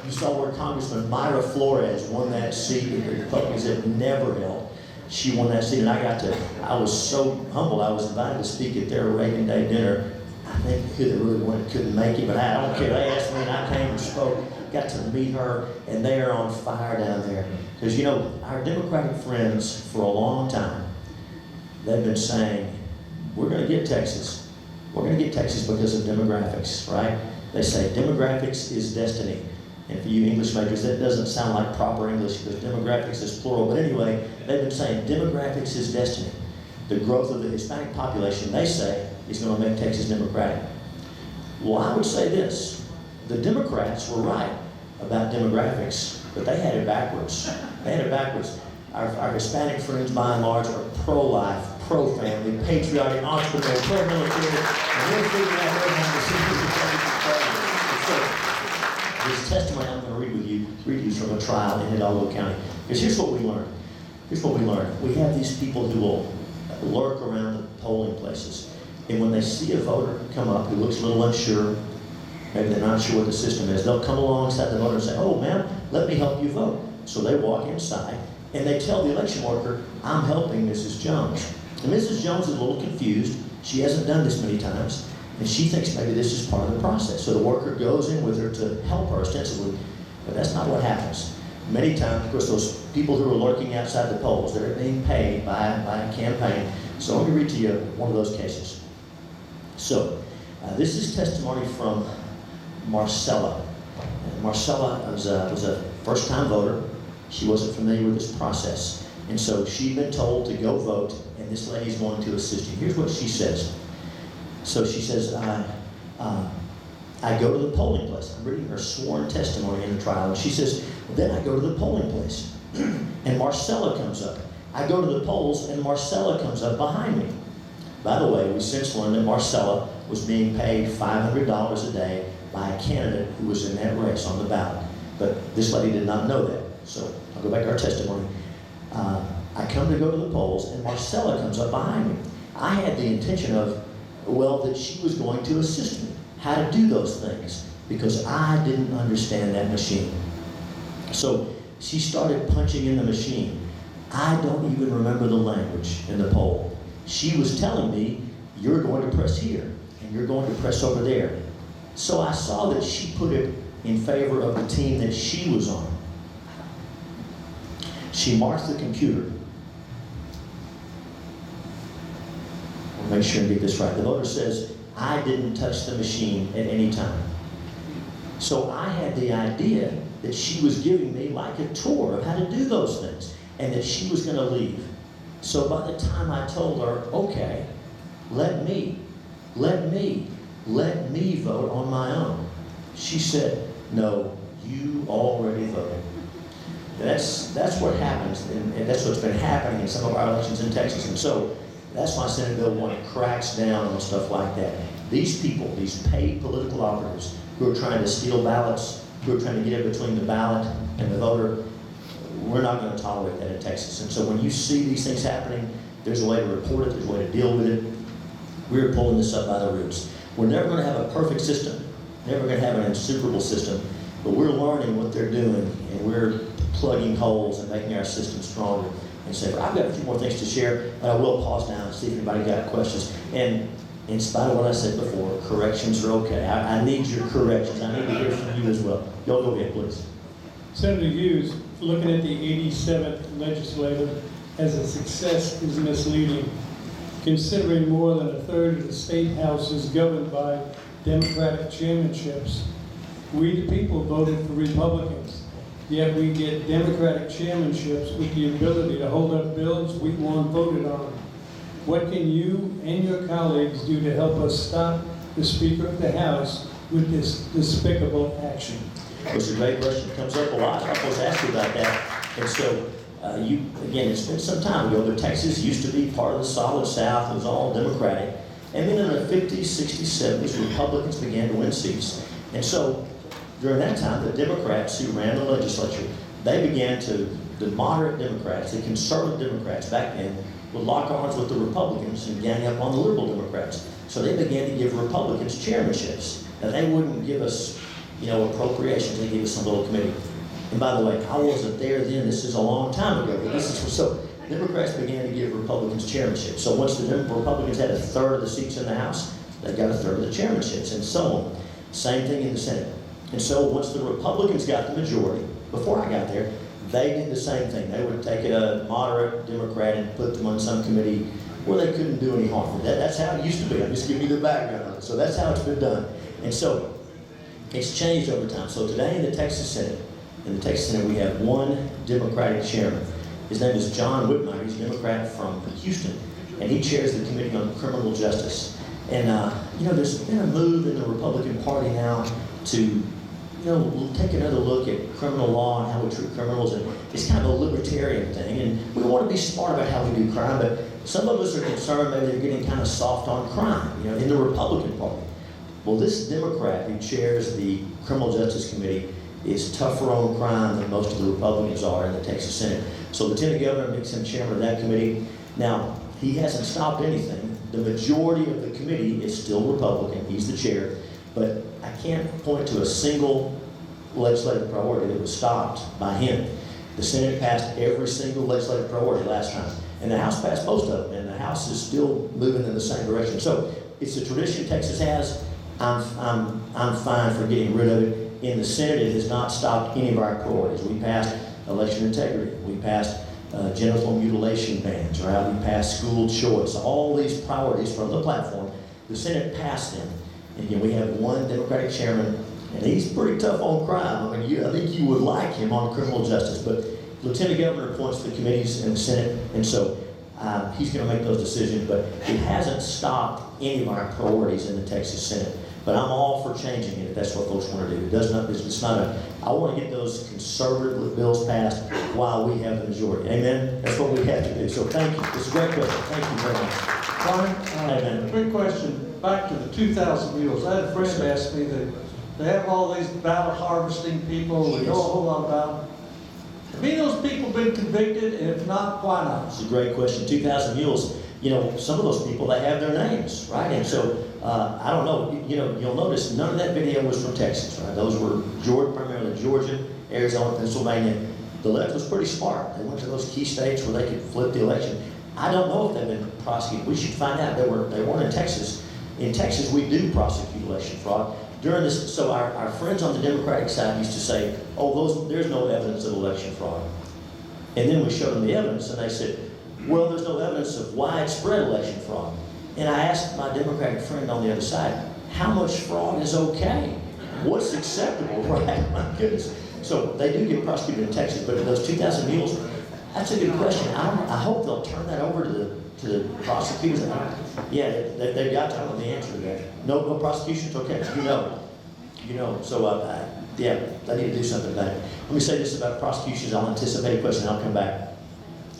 You saw where Congressman Myra Flores won that seat that the Republicans had never held. She won that seat, and I was so humbled. I was invited to speak at their Reagan Day dinner. I think who they really wanted couldn't make it, but I don't care. They asked me, and I came and spoke. got to meet her, and they are on fire down there. Because, you know, our Democratic friends, for a long time, they've been saying, we're going to get Texas. We're going to get Texas because of demographics, right? They say demographics is destiny. And for you English majors, that doesn't sound like proper English because demographics is plural. But anyway, they've been saying demographics is destiny. The growth of the Hispanic population, they say, is going to make Texas Democratic. Well, I would say this. The Democrats were right about demographics, but they had it backwards. They had it backwards. Our Hispanic friends, by and large, are pro-life, pro-family, patriotic, entrepreneurial, pro-military, and we're figuring out how to see this testimony I'm going to read you from a trial in Hidalgo County. Because here's what we learned. Here's what we learned. We have these people who will lurk around the polling places. And when they see a voter come up who looks a little unsure, maybe they're not sure what the system is, they'll come alongside the voter and say, oh, ma'am, let me help you vote. So they walk inside and they tell the election worker, I'm helping Mrs. Jones. And Mrs. Jones is a little confused. She hasn't done this many times. And she thinks maybe this is part of the process. So the worker goes in with her to help her ostensibly, but that's not what happens. Many times, of course, those people who are lurking outside the polls, they're being paid by a campaign. So let me read to you one of those cases. So this is testimony from Marcella. And Marcella was a first-time voter. She wasn't familiar with this process. And so she'd been told to go vote, and this lady's going to assist you. Here's what she says. So she says, I go to the polling place. I'm reading her sworn testimony in the trial. And she says, then I go to the polling place. And Marcella comes up. I go to the polls, and Marcella comes up behind me. By the way, we since learned that Marcella was being paid $500 a day by a candidate who was in that race on the ballot. But this lady did not know that. So I'll go back to our testimony. I come to go to the polls, and Marcella comes up behind me. I had the intention of, well, that she was going to assist me how to do those things because I didn't understand that machine. So she started punching in the machine. I don't even remember the language in the poll. She was telling me, you're going to press here, and you're going to press over there. So I saw that she put it in favor of the team that she was on. She marked the computer. I'll make sure and get this right. The voter says, I didn't touch the machine at any time. So I had the idea that she was giving me like a tour of how to do those things, and that she was going to leave. So by the time I told her, okay, let me vote on my own, she said, no, you already voted. That's what happens, and that's what's been happening in some of our elections in Texas. And so that's why Senate Bill 1 cracks down on stuff like that. These people, these paid political operatives who are trying to steal ballots, who are trying to get in between the ballot and the voter, we're not going to tolerate that in Texas. And so when you see these things happening, there's a way to report it, there's a way to deal with it. We're pulling this up by the roots. We're never going to have a perfect system, never going to have an insuperable system, but we're learning what they're doing, and we're plugging holes and making our system stronger and safer. I've got a few more things to share, but I will pause now and see if anybody got questions. And in spite of what I said before, corrections are okay. I need your corrections. I need to hear from you as well. Y'all go ahead, please. Senator Hughes, looking at the 87th legislature as a success is misleading, considering more than a third of the state house is governed by Democratic chairmanships. We, the people, voted for Republicans, yet we get Democratic chairmanships with the ability to hold up bills we want voted on. What can you and your colleagues do to help us stop the Speaker of the House with this despicable action? It's a great question. It comes up a lot. I'm supposed to ask you about that. And so, again, it's been some time ago, but Texas used to be part of the solid South. It was all Democratic. And then in the 50s, 60s, 70s, Republicans began to win seats. And so, during that time, the Democrats who ran the legislature, they began to, the moderate Democrats, the conservative Democrats back then, would lock arms with the Republicans and gang up on the liberal Democrats. So they began to give Republicans chairmanships. Now, they wouldn't give us, appropriations. They gave us some little committee. And by the way, I wasn't there then. This is a long time ago. But this is so Democrats began to give Republicans chairmanships. So once the Republicans had a third of the seats in the House, they got a third of the chairmanships, and so on. Same thing in the Senate. And so once the Republicans got the majority, before I got there, they did the same thing. They would take a moderate Democrat and put them on some committee where they couldn't do any harm. That's how it used to be. I'm just giving you the background of it. So that's how it's been done. And so it's changed over time. So today in the Texas Senate, we have one Democratic chairman. His name is John Whitmire. He's a Democrat from Houston, and he chairs the Committee on Criminal Justice. And there's been a move in the Republican Party now to take another look at criminal law and how we treat criminals, and it's kind of a libertarian thing, and we want to be smart about how we do crime, but some of us are concerned maybe they're getting kind of soft on crime, in the Republican Party. Well, this Democrat who chairs the Criminal Justice Committee is tougher on crime than most of the Republicans are in the Texas Senate. So Lieutenant Governor makes him chairman of that committee. Now, he hasn't stopped anything. The majority of the committee is still Republican. He's the chair. But I can't point to a single legislative priority that was stopped by him. The Senate passed every single legislative priority last time, and the House passed most of them, and the House is still moving in the same direction. So it's a tradition Texas has. I'm fine for getting rid of it. In the Senate, it has not stopped any of our priorities. We passed election integrity. We passed genital mutilation bans, right? We passed school choice. All these priorities from the platform, the Senate passed them. And again, we have one Democratic chairman, and he's pretty tough on crime. I mean, I think you would like him on criminal justice, but Lieutenant Governor appoints the committees in the Senate, and so he's going to make those decisions, but it hasn't stopped any of our priorities in the Texas Senate. But I'm all for changing it if that's what folks want to do. It's not I want to get those conservative bills passed while we have the majority. Amen? That's what we have to do. So thank you. It's a great question. Thank you very much. Brian, quick question. Back to the 2,000 mules. I had a friend ask me that they have all these ballot harvesting people. We know a whole lot about them. Have any of those people been convicted? And if not, why not? It's a great question. 2,000 mules. Some of those people, they have their names, right? And so, I don't know, you'll notice none of that video was from Texas, right? Those were primarily Georgia, Arizona, Pennsylvania. The left was pretty smart. They went to those key states where they could flip the election. I don't know if they've been prosecuted. We should find out. They weren't in Texas. In Texas, we do prosecute election fraud. During this, so our friends on the Democratic side used to say, there's no evidence of election fraud. And then we showed them the evidence, and they said, well, there's no evidence of widespread election fraud. And I asked my Democratic friend on the other side, how much fraud is okay? What's acceptable, right? My goodness. So they do get prosecuted in Texas, but those 2,000 mules, that's a good question. I hope they'll turn that over to the prosecutors. Yeah, they've got to know the answer to that. No prosecution's okay. So yeah, they need to do something about it. Let me say this about prosecutions. I'll anticipate a question and I'll come back.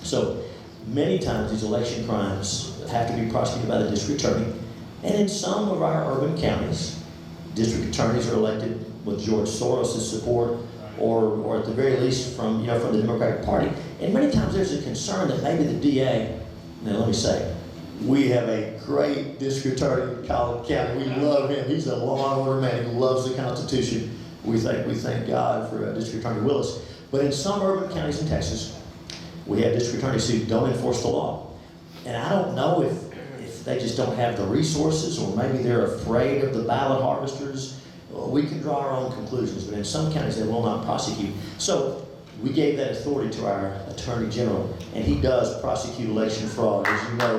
So many times these election crimes have to be prosecuted by the district attorney. And in some of our urban counties, district attorneys are elected with George Soros' support, or at the very least from the Democratic Party. And many times there's a concern that maybe the DA, now let me say, we have a great district attorney in Collin County. We love him. He's a law and order man. He loves the Constitution. We thank God for District Attorney Willis. But in some urban counties in Texas, we have district attorneys who don't enforce the law. And I don't know if they just don't have the resources, or maybe they're afraid of the ballot harvesters. We can draw our own conclusions, but in some counties they will not prosecute. So we gave that authority to our Attorney General, and he does prosecute election fraud, as you know.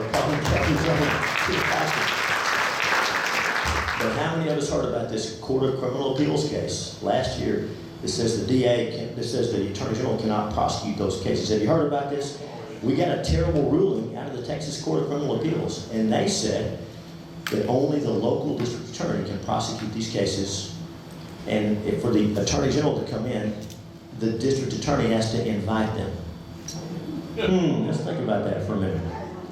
But how many of us heard about this Court of Criminal Appeals case last year that says the Attorney General cannot prosecute those cases? Have you heard about this? We got a terrible ruling out of the Texas Court of Criminal Appeals, and they said that only the local district attorney can prosecute these cases, and for the Attorney General to come in, the district attorney has to invite them. Let's think about that for a minute.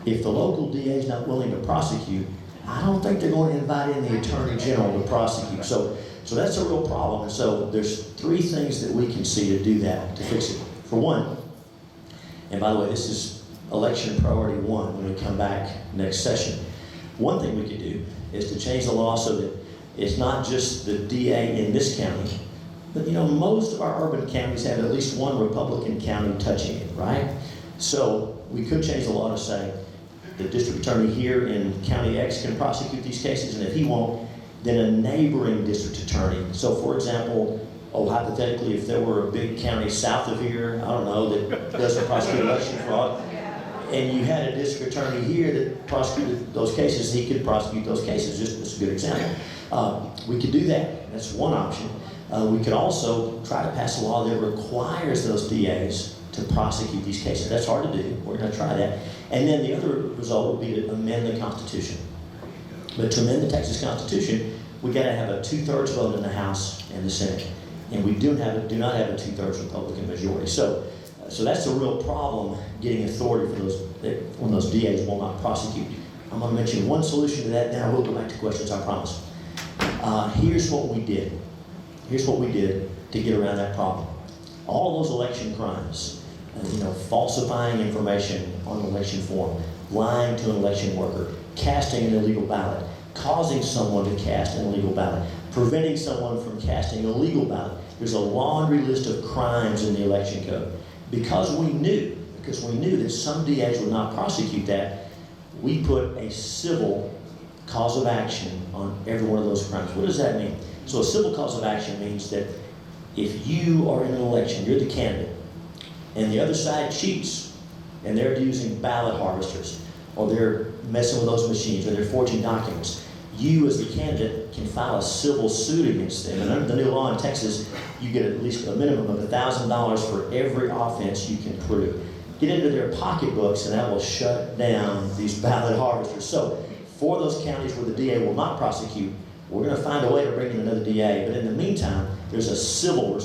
If the local DA is not willing to prosecute, I don't think they're going to invite in the Attorney General to prosecute. So that's a real problem. And so there's 3 things that we can see to do that, to fix it. For one, and by the way, this is election priority 1 when we come back next session. One thing we could do is to change the law so that it's not just the DA in this county, but most of our urban counties have at least one Republican county touching it, right? So we could change the law to say the district attorney here in County X can prosecute these cases, and if he won't, than a neighboring district attorney. So for example, hypothetically, if there were a big county south of here, I don't know, that doesn't prosecute election fraud, and you had a district attorney here that prosecuted those cases, he could prosecute those cases. Just a good example. We could do that. That's one option. We could also try to pass a law that requires those DAs to prosecute these cases. That's hard to do. We're going to try that. And then the other result would be to amend the Constitution. But to amend the Texas Constitution, we got to have a 2/3 vote in the House and the Senate, and we do not have a 2/3 Republican majority. So that's a real problem, getting authority for those when those DAs will not prosecute. I'm going to mention one solution to that. Now we'll go back to questions. I promise. Here's what we did. Here's what we did to get around that problem. All those election crimes, falsifying information on an election form, lying to an election worker, casting an illegal ballot, causing someone to cast an illegal ballot, preventing someone from casting a legal ballot. There's a laundry list of crimes in the election code. Because we knew that some DAs would not prosecute that, we put a civil cause of action on every one of those crimes. What does that mean? So a civil cause of action means that if you are in an election, you're the candidate, and the other side cheats, and they're using ballot harvesters, or they're messing with those machines, or they're forging documents, you as the candidate can file a civil suit against them. And under the new law in Texas, you get at least a minimum of $1,000 for every offense you can prove. Get into their pocketbooks, and that will shut down these ballot harvesters. So for those counties where the DA will not prosecute, we're going to find a way to bring in another DA. But in the meantime, there's a civil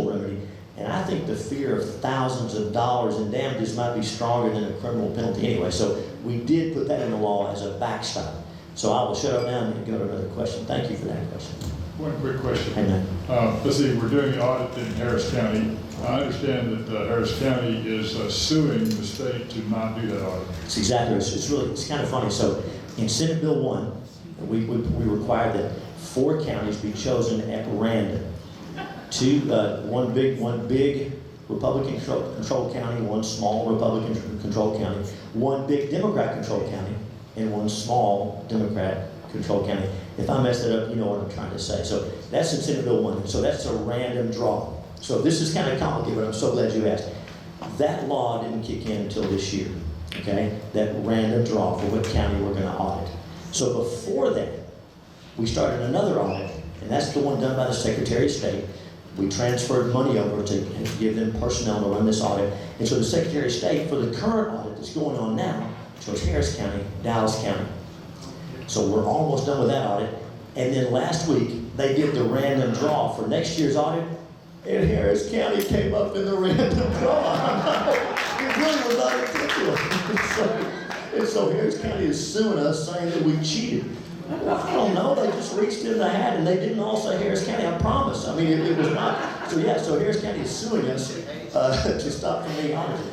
remedy. And I think the fear of thousands of dollars in damages might be stronger than a criminal penalty anyway. So we did put that in the law as a backstop. So I will shut up now and go to another question. Thank you for that question. One quick question. Amen. Let's see, we're doing an audit in Harris County. I understand that Harris County is suing the state to not do that audit. It's exactly, it's kind of funny. So in Senate Bill 1, we required that 4 counties be chosen at random. One big Republican controlled county, 1 small Republican controlled county, 1 big Democrat controlled county, and 1 small Democrat controlled county. If I mess that up, you know what I'm trying to say. So that's in Senate Bill 1. So that's a random draw. So this is kind of complicated, but I'm so glad you asked. That law didn't kick in until this year, okay? That random draw for what county we're going to audit. So before that, we started another audit, and that's the one done by the Secretary of State. We transferred money over to give them personnel to run this audit. And so the Secretary of State, for the current audit that's going on now, chose Harris County, Dallas County. So we're almost done with that audit. And then last week, they did the random draw for next year's audit, and Harris County came up in the random draw. It really was not intentional. And so Harris County is suing us, saying that we cheated. Well, I don't know. They just reached in the hat, and they didn't all say Harris County. I promise. I mean, it was not. So yeah. So Harris County is suing us to stop from being audited.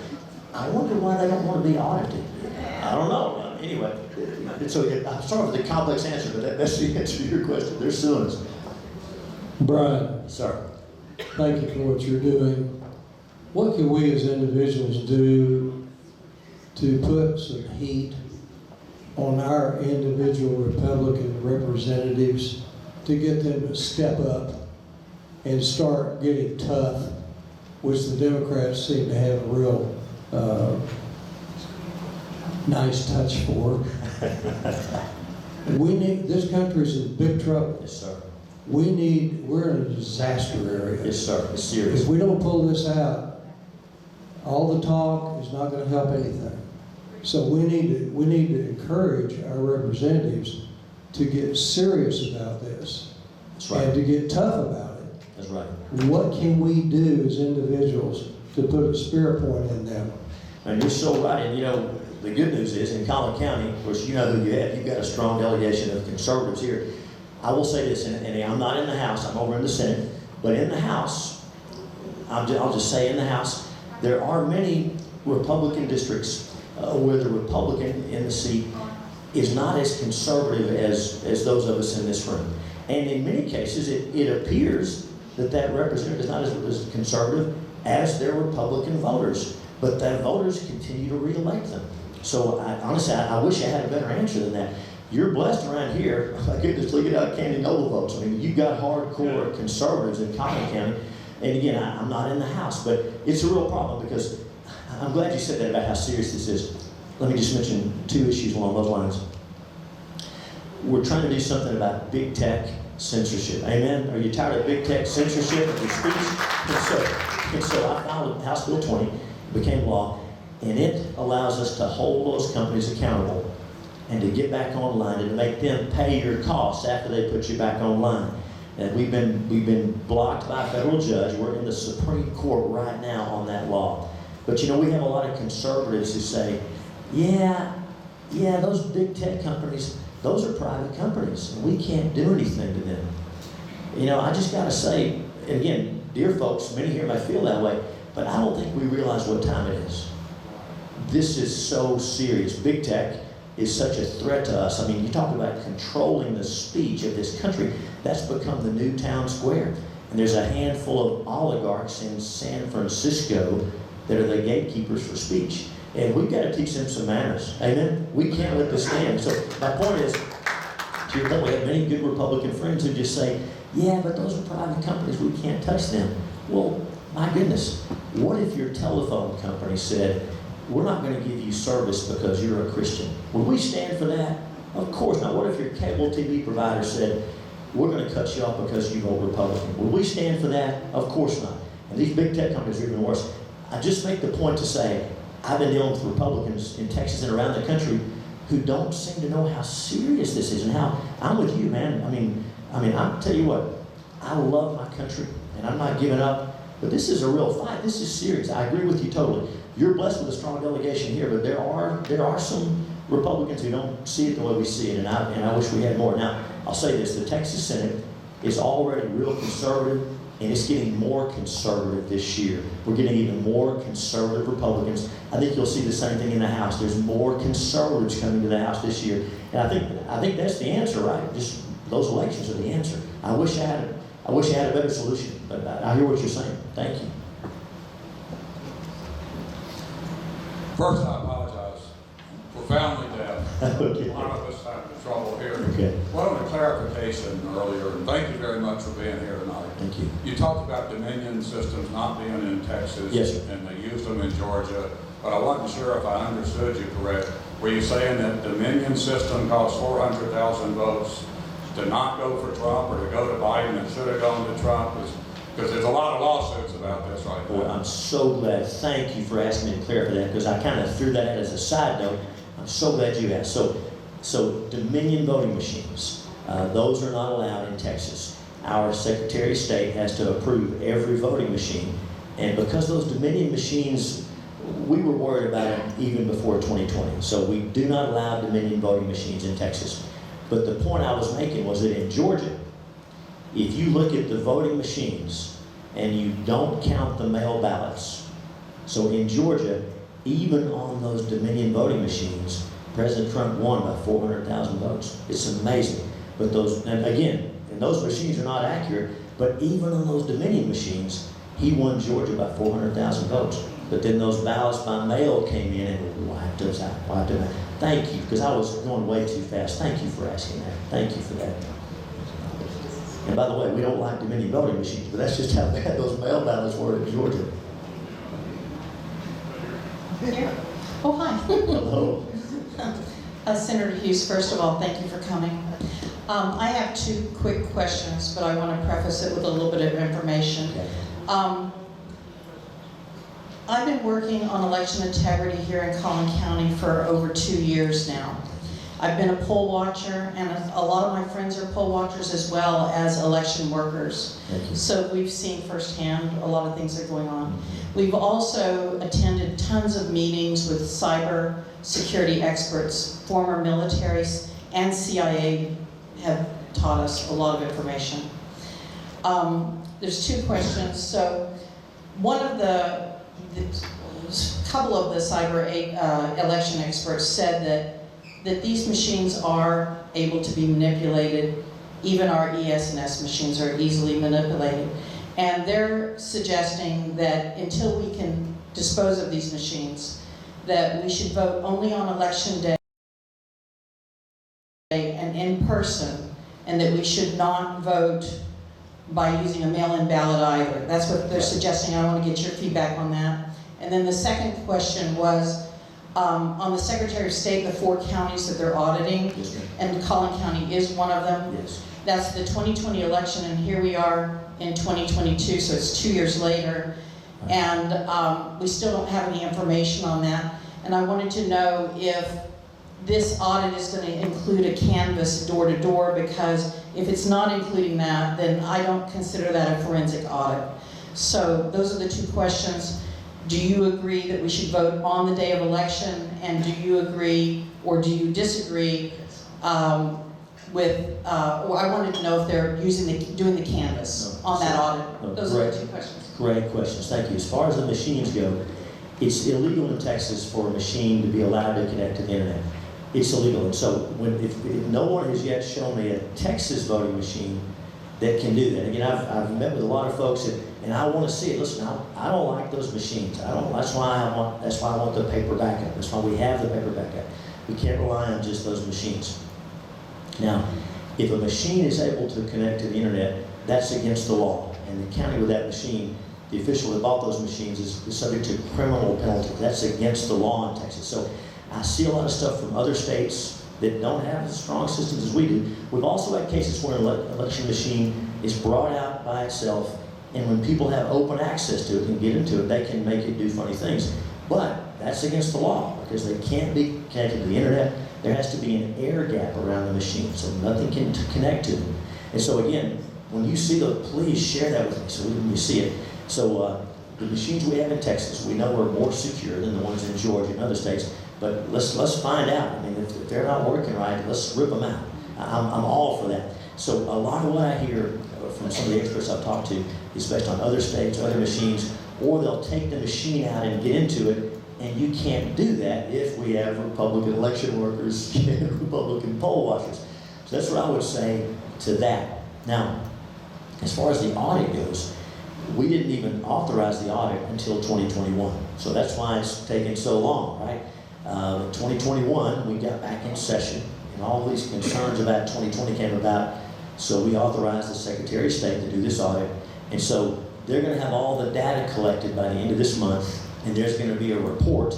I wonder why they don't want to be audited. I don't know. Anyway, so I'm sorry for the complex answer, but that's the answer to your question. They're suing us. Brian, Sir. thank you for what you're doing. What can we as individuals do to put some heat on our individual Republican representatives to get them to step up and start getting tough, which the Democrats seem to have a real nice touch for? This country's in big trouble. Yes, sir. We're in a disaster area. Yes, sir. It's serious. If we don't pull this out, all the talk is not going to help anything. So we need to encourage our representatives to get serious about this. That's right. And to get tough about it. That's right. What can we do as individuals to put a spirit point in them? And you're so right. And the good news is in Collin County, of course, you know who you have. You've got a strong delegation of conservatives here. I will say this, and I'm not in the House. I'm over in the Senate. But in the House, I'll just say in the House, there are many Republican districts where the Republican in the seat is not as conservative as those of us in this room. And in many cases, it appears that representative is not as conservative as their Republican voters. But that voters continue to re-elect them. So honestly, I wish I had a better answer than that. You're blessed around here. My goodness, look at how Candy Noble votes. I mean, you've got hardcore conservatives in Collin County. And again, I'm not in the House, but it's a real problem because I'm glad you said that about how serious this is. Let me just mention 2 issues along those lines. We're trying to do something about big tech censorship. Amen? Are you tired of big tech censorship of your speech? And so I filed House Bill 20, it became law, and it allows us to hold those companies accountable and to get back online and to make them pay your costs after they put you back online. And we've been blocked by a federal judge. We're in the Supreme Court right now on that law. But you know, we have a lot of conservatives who say, yeah, those big tech companies, those are private companies, and we can't do anything to them. You know, I just gotta say, and again, dear folks, many here might feel that way, but I don't think we realize what time it is. This is so serious. Big tech is such a threat to us. I mean, you talk about controlling the speech of this country. That's become the new town square. And there's a handful of oligarchs in San Francisco that are the gatekeepers for speech. And we've got to teach them some manners. Amen? We can't let this stand. So my point is, to your point, we have many good Republican friends who just say, yeah, but those are private companies. We can't touch them. Well, my goodness, what if your telephone company said, we're not going to give you service because you're a Christian? Would we stand for that? Of course not. What if your cable TV provider said, we're going to cut you off because you vote Republican? Would we stand for that? Of course not. And these big tech companies are even worse. I just make the point to say, I've been dealing with Republicans in Texas and around the country who don't seem to know how serious this is and how, I'm with you, man. I mean, I'll tell you what, I love my country and I'm not giving up, but this is a real fight. This is serious. I agree with you totally. You're blessed with a strong delegation here, but there are some Republicans who don't see it the way we see it, and I wish we had more. Now, I'll say this, the Texas Senate is already real conservative, and it's getting more conservative this year. We're getting even more conservative Republicans. I think you'll see the same thing in the House. There's more conservatives coming to the House this year, and I think that's the answer, right? Just those elections are the answer. I wish I had a better solution, but I hear what you're saying. Thank you. First, I apologize. Profoundly deaf. Okay. A lot of us have trouble hearing. Okay. Wanted a clarification earlier, and thank you very much for being here tonight. Thank you. You talked about Dominion systems not being in Texas. Yes, sir. And they used them in Georgia, but I wasn't sure if I understood you correct. Were you saying that Dominion system cost 400,000 votes to not go for Trump or to go to Biden and should have gone to Trump? Because there's a lot of lawsuits about this right now. Well, I'm so glad. Thank you for asking me to clarify that, because I kind of threw that out as a side note. I'm so glad you asked. So Dominion voting machines, those are not allowed in Texas. Our Secretary of State has to approve every voting machine. And because those Dominion machines, we were worried about it even before 2020. So we do not allow Dominion voting machines in Texas. But the point I was making was that in Georgia, if you look at the voting machines and you don't count the mail ballots, so in Georgia, even on those Dominion voting machines, President Trump won by 400,000 votes. It's amazing. But those, and again, and those machines are not accurate, but even on those Dominion machines, he won Georgia by 400,000 votes. But then those ballots by mail came in and wiped us out, wiped them out. Thank you, because I was going way too fast. Thank you for asking that. Thank you for that. And by the way, we don't like Dominion voting machines, but that's just how bad those mail ballots were in Georgia. Here. Oh, hi. Hello. Senator Hughes, first of all, thank you for coming. I have 2 quick questions, but I want to preface it with a little bit of information. Okay. I've been working on election integrity here in Collin County for over 2 years now. I've been a poll watcher, and a lot of my friends are poll watchers as well as election workers. Thank you. So we've seen firsthand a lot of things that are going on. We've also attended tons of meetings with cyber security experts, former militaries, and CIA have taught us a lot of information. There's 2 questions. So one of the couple of the cyber election experts said that these machines are able to be manipulated. Even our ES&S machines are easily manipulated. And they're suggesting that until we can dispose of these machines, that we should vote only on election day person, and that we should not vote by using a mail-in ballot either. That's what they're suggesting. I want to get your feedback on that. And then the second question was, on the Secretary of State, the 4 counties that they're auditing, Yes, ma'am. and Collin County is one of them. Yes. That's the 2020 election, and here we are in 2022, so it's 2 years later. And we still don't have any information on that. And I wanted to know if this audit is going to include a canvas door-to-door, because if it's not including that, then I don't consider that a forensic audit. So those are the 2 questions. Do you agree that we should vote on the day of election? And do you agree or do you disagree or I wanted to know if they're doing the canvas on that audit. No, Those are the 2 questions. Great questions, thank you. As far as the machines go, it's illegal in Texas for a machine to be allowed to connect to the internet. It's illegal, and so if no one has yet shown me a Texas voting machine that can do that. Again, I've met with a lot of folks, and I want to see it. Listen, I don't like those machines. That's why I want the paper backup. That's why we have the paper backup. We can't rely on just those machines. Now, if a machine is able to connect to the internet, that's against the law. And the county with that machine, the official that bought those machines is subject to criminal penalty. That's against the law in Texas. So I see a lot of stuff from other states that don't have as strong systems as we do. We've also had cases where an election machine is brought out by itself, and when people have open access to it and get into it, they can make it do funny things. But that's against the law, because they can't be connected to the internet. There has to be an air gap around the machine, so nothing can connect to them. And so again, when you see those, please share that with me so when you see it. So the machines we have in Texas, we know are more secure than the ones in Georgia and other states. But let's find out. I mean, if they're not working right, let's rip them out. I'm all for that. So a lot of what I hear from some of the experts I've talked to is based on other states, other machines, or they'll take the machine out and get into it, and you can't do that if we have Republican election workers and Republican poll watchers. So that's what I would say to that. Now, as far as the audit goes, we didn't even authorize the audit until 2021. So that's why it's taking so long, right? 2021, we got back in session, and all these concerns about 2020 came about, so we authorized the Secretary of State to do this audit. And so they're going to have all the data collected by the end of this month, and there's going to be a report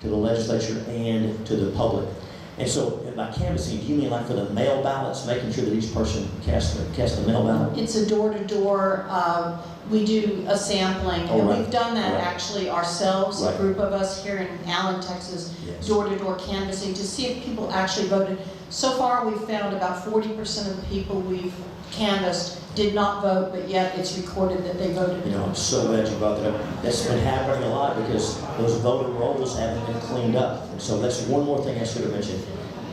to the legislature and to the public. And so by canvassing, do you mean like for the mail ballots, making sure that each person casts the mail ballot? It's a door-to-door. We do a sampling, and right. we've done that Right. actually ourselves, Right. a group of us here in Allen, Texas, Yes. door-to-door canvassing to see if people actually voted. So far, we've found about 40% of the people we've canvassed did not vote, but yet it's recorded that they voted. You know, I'm so glad you brought that up. That's been happening a lot because those voter rolls haven't been cleaned up. And so that's one more thing I should have mentioned.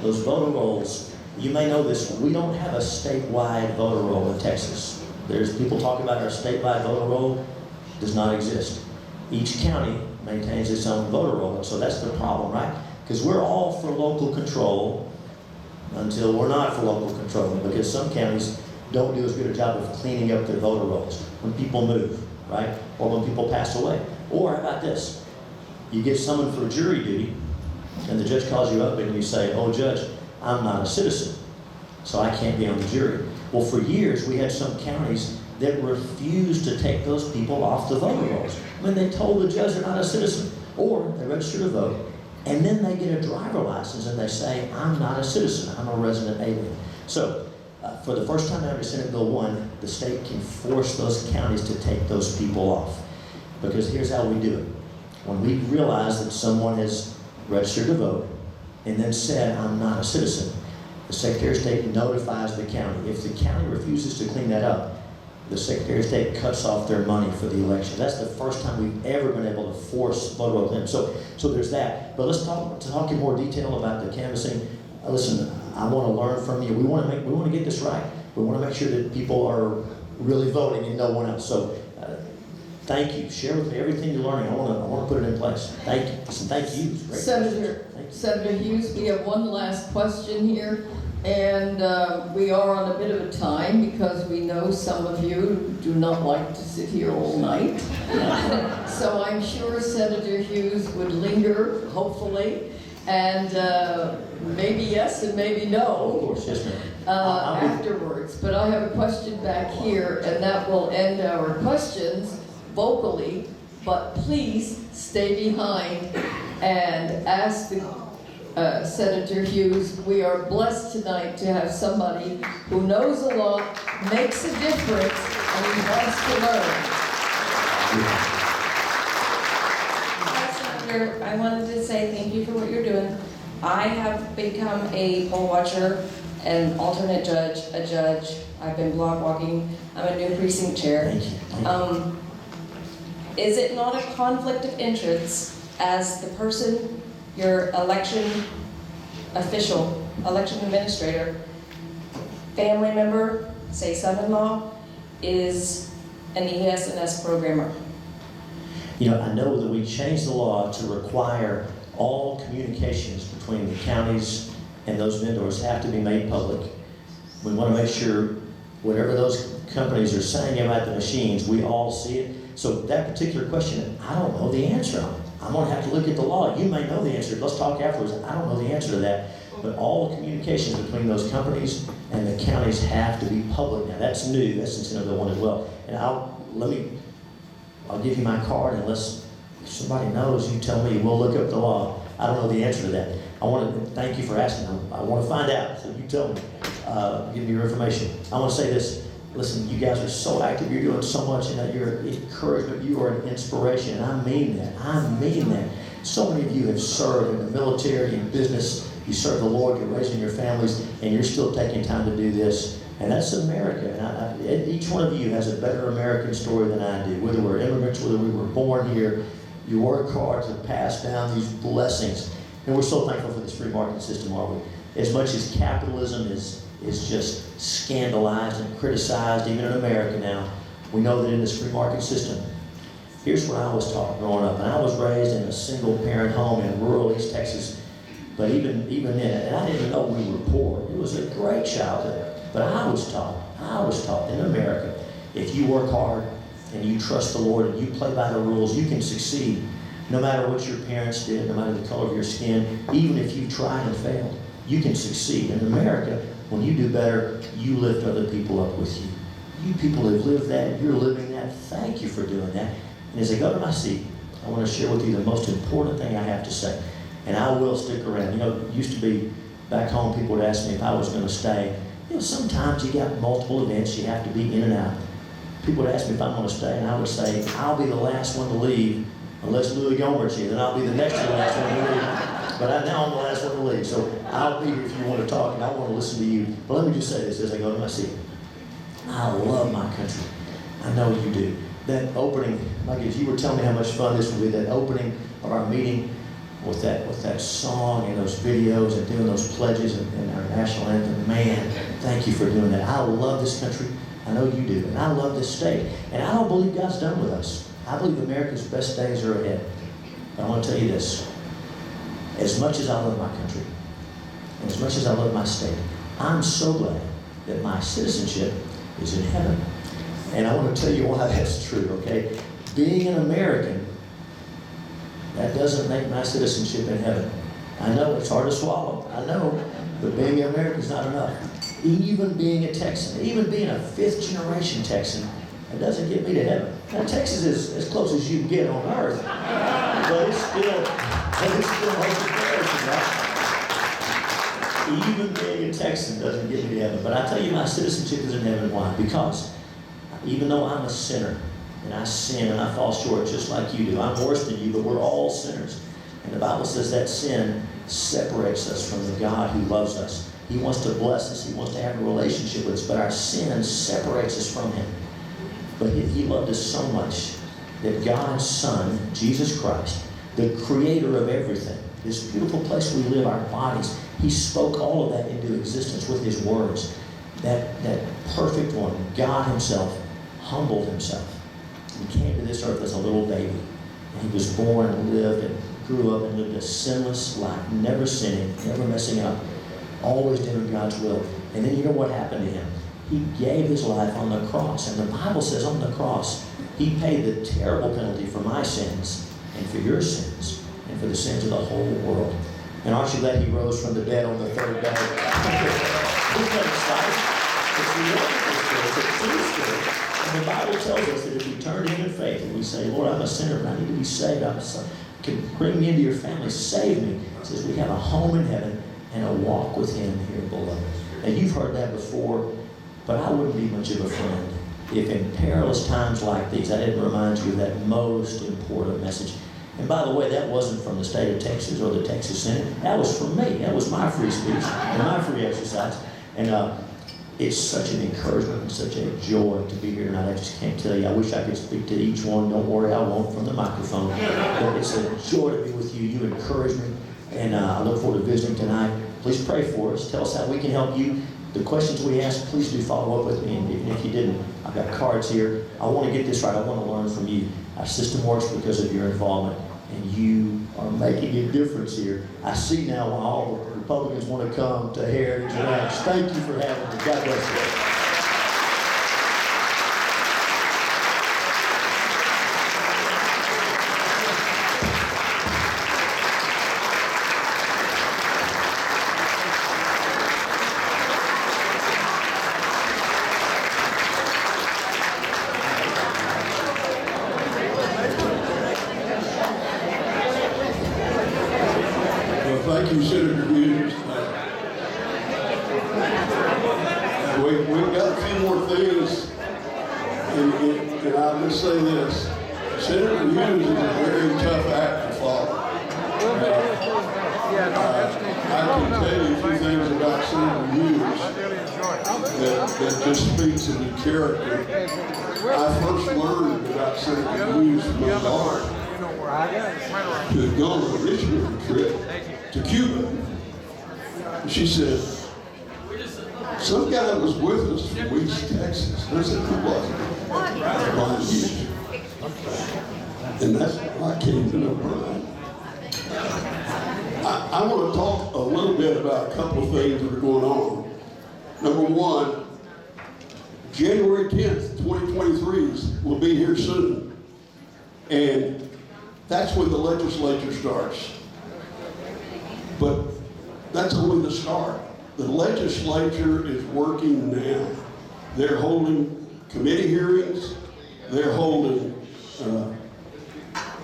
Those voter rolls, you may know this, we don't have a statewide voter roll in Texas. There's people talking about our statewide voter roll, does not exist. Each county maintains its own voter roll, and so that's the problem, right? Because we're all for local control until we're not for local control, because some counties don't do as good a job of cleaning up their voter rolls when people move, right? Or when people pass away. Or how about this? You get summoned for jury duty, and the judge calls you up and you say, "Oh, Judge, I'm not a citizen, so I can't be on the jury." Well, for years, we had some counties that refused to take those people off the voter rolls. I mean, they told the judge they're not a citizen, or they register to vote, and then they get a driver license and they say, "I'm not a citizen, I'm a resident alien." So, for the first time under Senate Bill 1, the state can force those counties to take those people off. Because here's how we do it. When we realize that someone has registered to vote and then said, "I'm not a citizen," the Secretary of State notifies the county. If the county refuses to clean that up, the Secretary of State cuts off their money for the election. That's the first time we've ever been able to force voter roll cleanup. So there's that. But let's talk in more detail about the canvassing. Listen, I want to learn from you. We want to get this right. We want to make sure that people are really voting and no one else. So thank you. Share with me everything you're learning. I want to put it in place. Thank you. Listen, thank you. Great Senator Hughes, we have one last question here, and we are on a bit of a time because we know some of you do not like to sit here all night. So I'm sure Senator Hughes would linger, hopefully, and maybe yes and maybe no. Of course, yes, ma'am. I'll be- Afterwards. But I have a question back here, and that will end our questions vocally. But please stay behind and ask the Senator Hughes. We are blessed tonight to have somebody who knows a lot, makes a difference, and he wants to learn. Hi, Senator. I wanted to say thank you for what you're doing. I have become a poll watcher, an alternate judge, a judge. I've been block walking. I'm a new precinct chair. Thank you. Thank you. Is it not a conflict of interest as the person, your election official, election administrator, family member, say son-in-law, is an ES&S programmer? You know, I know that we changed the law to require all communications between the counties and those vendors have to be made public. We want to make sure whatever those companies are saying about the machines, we all see it. So that particular question, I don't know the answer on it. I'm going to have to look at the law. You may know the answer. Let's talk afterwards. I don't know the answer to that. But all the communications between those companies and the counties have to be public. Now that's new. That's in Senate Bill 1 as well. And I'll give you my card unless somebody knows. You tell me. We'll look up the law. I don't know the answer to that. I want to thank you for asking. I want to find out. So you tell me. Give me your information. I want to say this. Listen, you guys are so active. You're doing so much, and you're an encouragement. You are an inspiration, and I mean that. I mean that. So many of you have served in the military and business. You serve the Lord. You're raising your families, and you're still taking time to do this. And that's America. And each one of you has a better American story than I do. Whether we're immigrants, whether we were born here, you work hard to pass down these blessings. And we're so thankful for this free market system, aren't we? As much as capitalism is just scandalized and criticized, even in America now, we know that in this free market system, here's what I was taught growing up. And I was raised in a single-parent home in rural East Texas. But even then, and I didn't know we were poor. It was a great childhood. But I was taught in America, if you work hard and you trust the Lord and you play by the rules, you can succeed. No matter what your parents did, no matter the color of your skin, even if you tried and failed, you can succeed. In America, when you do better, you lift other people up with you. You people have lived that, you're living that. Thank you for doing that. And as I go to my seat, I want to share with you the most important thing I have to say. And I will stick around. You know, it used to be back home, people would ask me if I was going to stay. You know, sometimes you got multiple events, you have to be in and out. People would ask me if I'm going to stay, and I would say, I'll be the last one to leave, unless Louis Gohmert's here, then I'll be the next to the last one to leave. But now I'm the last one to leave, so I'll be here if you want to talk, and I want to listen to you. But let me just say this as I go to my seat. I love my country. I know you do. That opening, like if you were telling me how much fun this would be, that opening of our meeting with that song and those videos and doing those pledges and our national anthem, man, thank you for doing that. I love this country. I know you do. And I love this state. And I don't believe God's done with us. I believe America's best days are ahead. But I want to tell you this. As much as I love my country, and as much as I love my state, I'm so glad that my citizenship is in heaven. And I want to tell you why that's true, okay? Being an American, that doesn't make my citizenship in heaven. I know it's hard to swallow. I know. But being an American is not enough. Even being a Texan, even being a fifth-generation Texan, it doesn't get me to heaven. Now, Texas is as close as you can get on earth, but it's still no comparison, right? Even being a Texan doesn't get me to heaven. But I tell you, my citizenship is in heaven. Why? Because even though I'm a sinner, and I sin and I fall short just like you do, I'm worse than you, but we're all sinners. And the Bible says that sin separates us from the God who loves us. He wants to bless us. He wants to have a relationship with us, but our sin separates us from Him. But He loved us so much that God's Son, Jesus Christ, the creator of everything, this beautiful place we live, our bodies, He spoke all of that into existence with His words. That perfect one, God Himself, humbled Himself. He came to this earth as a little baby. And He was born and lived and grew up and lived a sinless life, never sinning, never messing up, always doing God's will. And then you know what happened to Him? He gave His life on the cross. And the Bible says on the cross, He paid the terrible penalty for my sins and for your sins and for the sins of the whole world. And aren't you glad he rose from the dead on the third day? Isn't that exciting? It's a wonderful story. It's a true story. And the Bible tells us that if we turn to him in faith and we say, Lord, I'm a sinner, but I need to be saved. I'm a son. Can bring me into your family. Save me. It says we have a home in heaven and a walk with him here below. And you've heard that before, but I wouldn't be much of a friend if in perilous times like these, I didn't remind you of that most important message. And by the way, that wasn't from the state of Texas or the Texas Senate. That was from me. That was my free speech and my free exercise. And it's such an encouragement and such a joy to be here tonight. I just can't tell you. I wish I could speak to each one. Don't worry, I won't from the microphone. But it's a joy to be with you. You encourage me. And I look forward to visiting tonight. Please pray for us. Tell us how we can help you. The questions we ask, please do follow up with me. And even if you didn't, I've got cards here. I want to get this right. I want to learn from you. Our system works because of your involvement. And you are making a difference here. I see now why all the Republicans want to come to Heritage Ranch. Thank you for having me. God bless you. Thank you, Senator Hughes. We've got a few more things, and I'll just say this. Senator Hughes is a very tough act to follow. I can tell you a few things about Senator Hughes that just speaks of the character. I first learned about Senator Hughes from my daughter, who had gone on a missionary trip to Cuba. She said, some guy that was with us from East Texas. And I said, who was it? Bryan Hughes. And that's how I came to know Bryan. I want to talk a little bit about a couple of things that are going on. Number one, January 10th, 2023 will be here soon. And that's when the legislature starts. But that's only the start. The legislature is working now. They're holding committee hearings. They're holding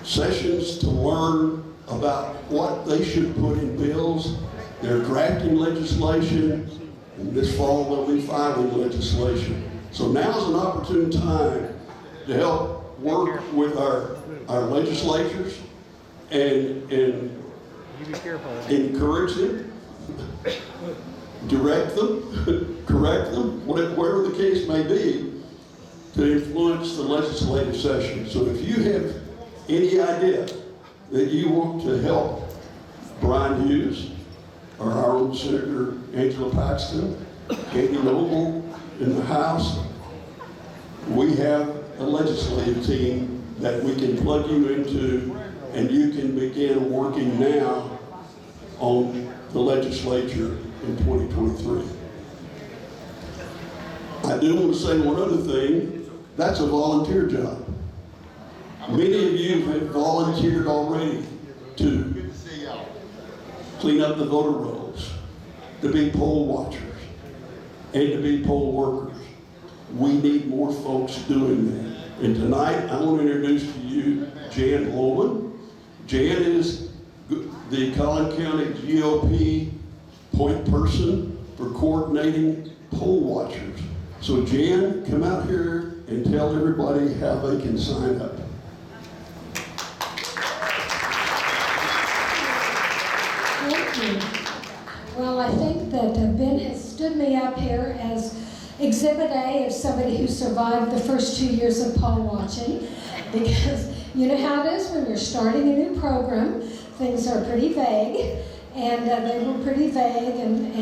sessions to learn about what they should put in bills. They're drafting legislation. And this fall they'll be filing legislation. So now's an opportune time to help work with our legislatures and encourage them, direct them, correct them, whatever the case may be, to influence the legislative session. So if you have any idea that you want to help Bryan Hughes or our own Senator Angela Paxton, Katie Noble in the House, we have a legislative team that we can plug you into, and you can begin working now on the legislature in 2023. I do want to say one other thing. That's a volunteer job. Many of you have volunteered already to clean up the voter rolls, to be poll watchers, and to be poll workers. We need more folks doing that. And tonight, I want to introduce to you Jan Lowen. Jan is the Collin County GOP point person for coordinating poll watchers. So Jan, come out here and tell everybody how they can sign up. Thank you. Well, I think that Ben has stood me up here as Exhibit A of somebody who survived the first 2 years of poll watching, because you know how it is when you're starting a new program, things are pretty vague, and they were pretty vague and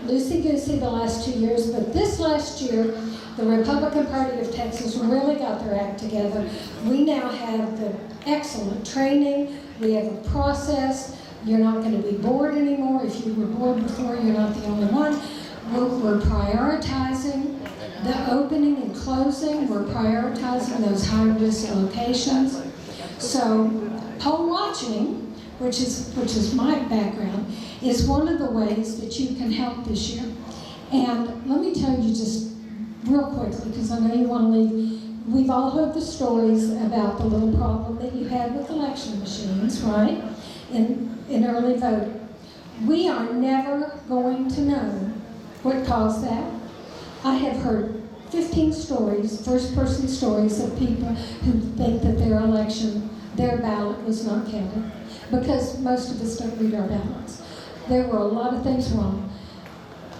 loosey-goosey the last 2 years, but this last year, the Republican Party of Texas really got their act together. We now have the excellent training, we have a process, you're not going to be bored anymore. If you were bored before, you're not the only one. We're prioritizing the opening and closing. We're prioritizing those high-risk locations. So poll watching, which is my background, is one of the ways that you can help this year. And let me tell you just real quickly, because I know you want to leave. We've all heard the stories about the little problem that you had with election machines, right? In early voting. We are never going to know what caused that. I have heard 15 stories, first-person stories of people who think that their ballot was not counted, because most of us don't read our ballots. There were a lot of things wrong.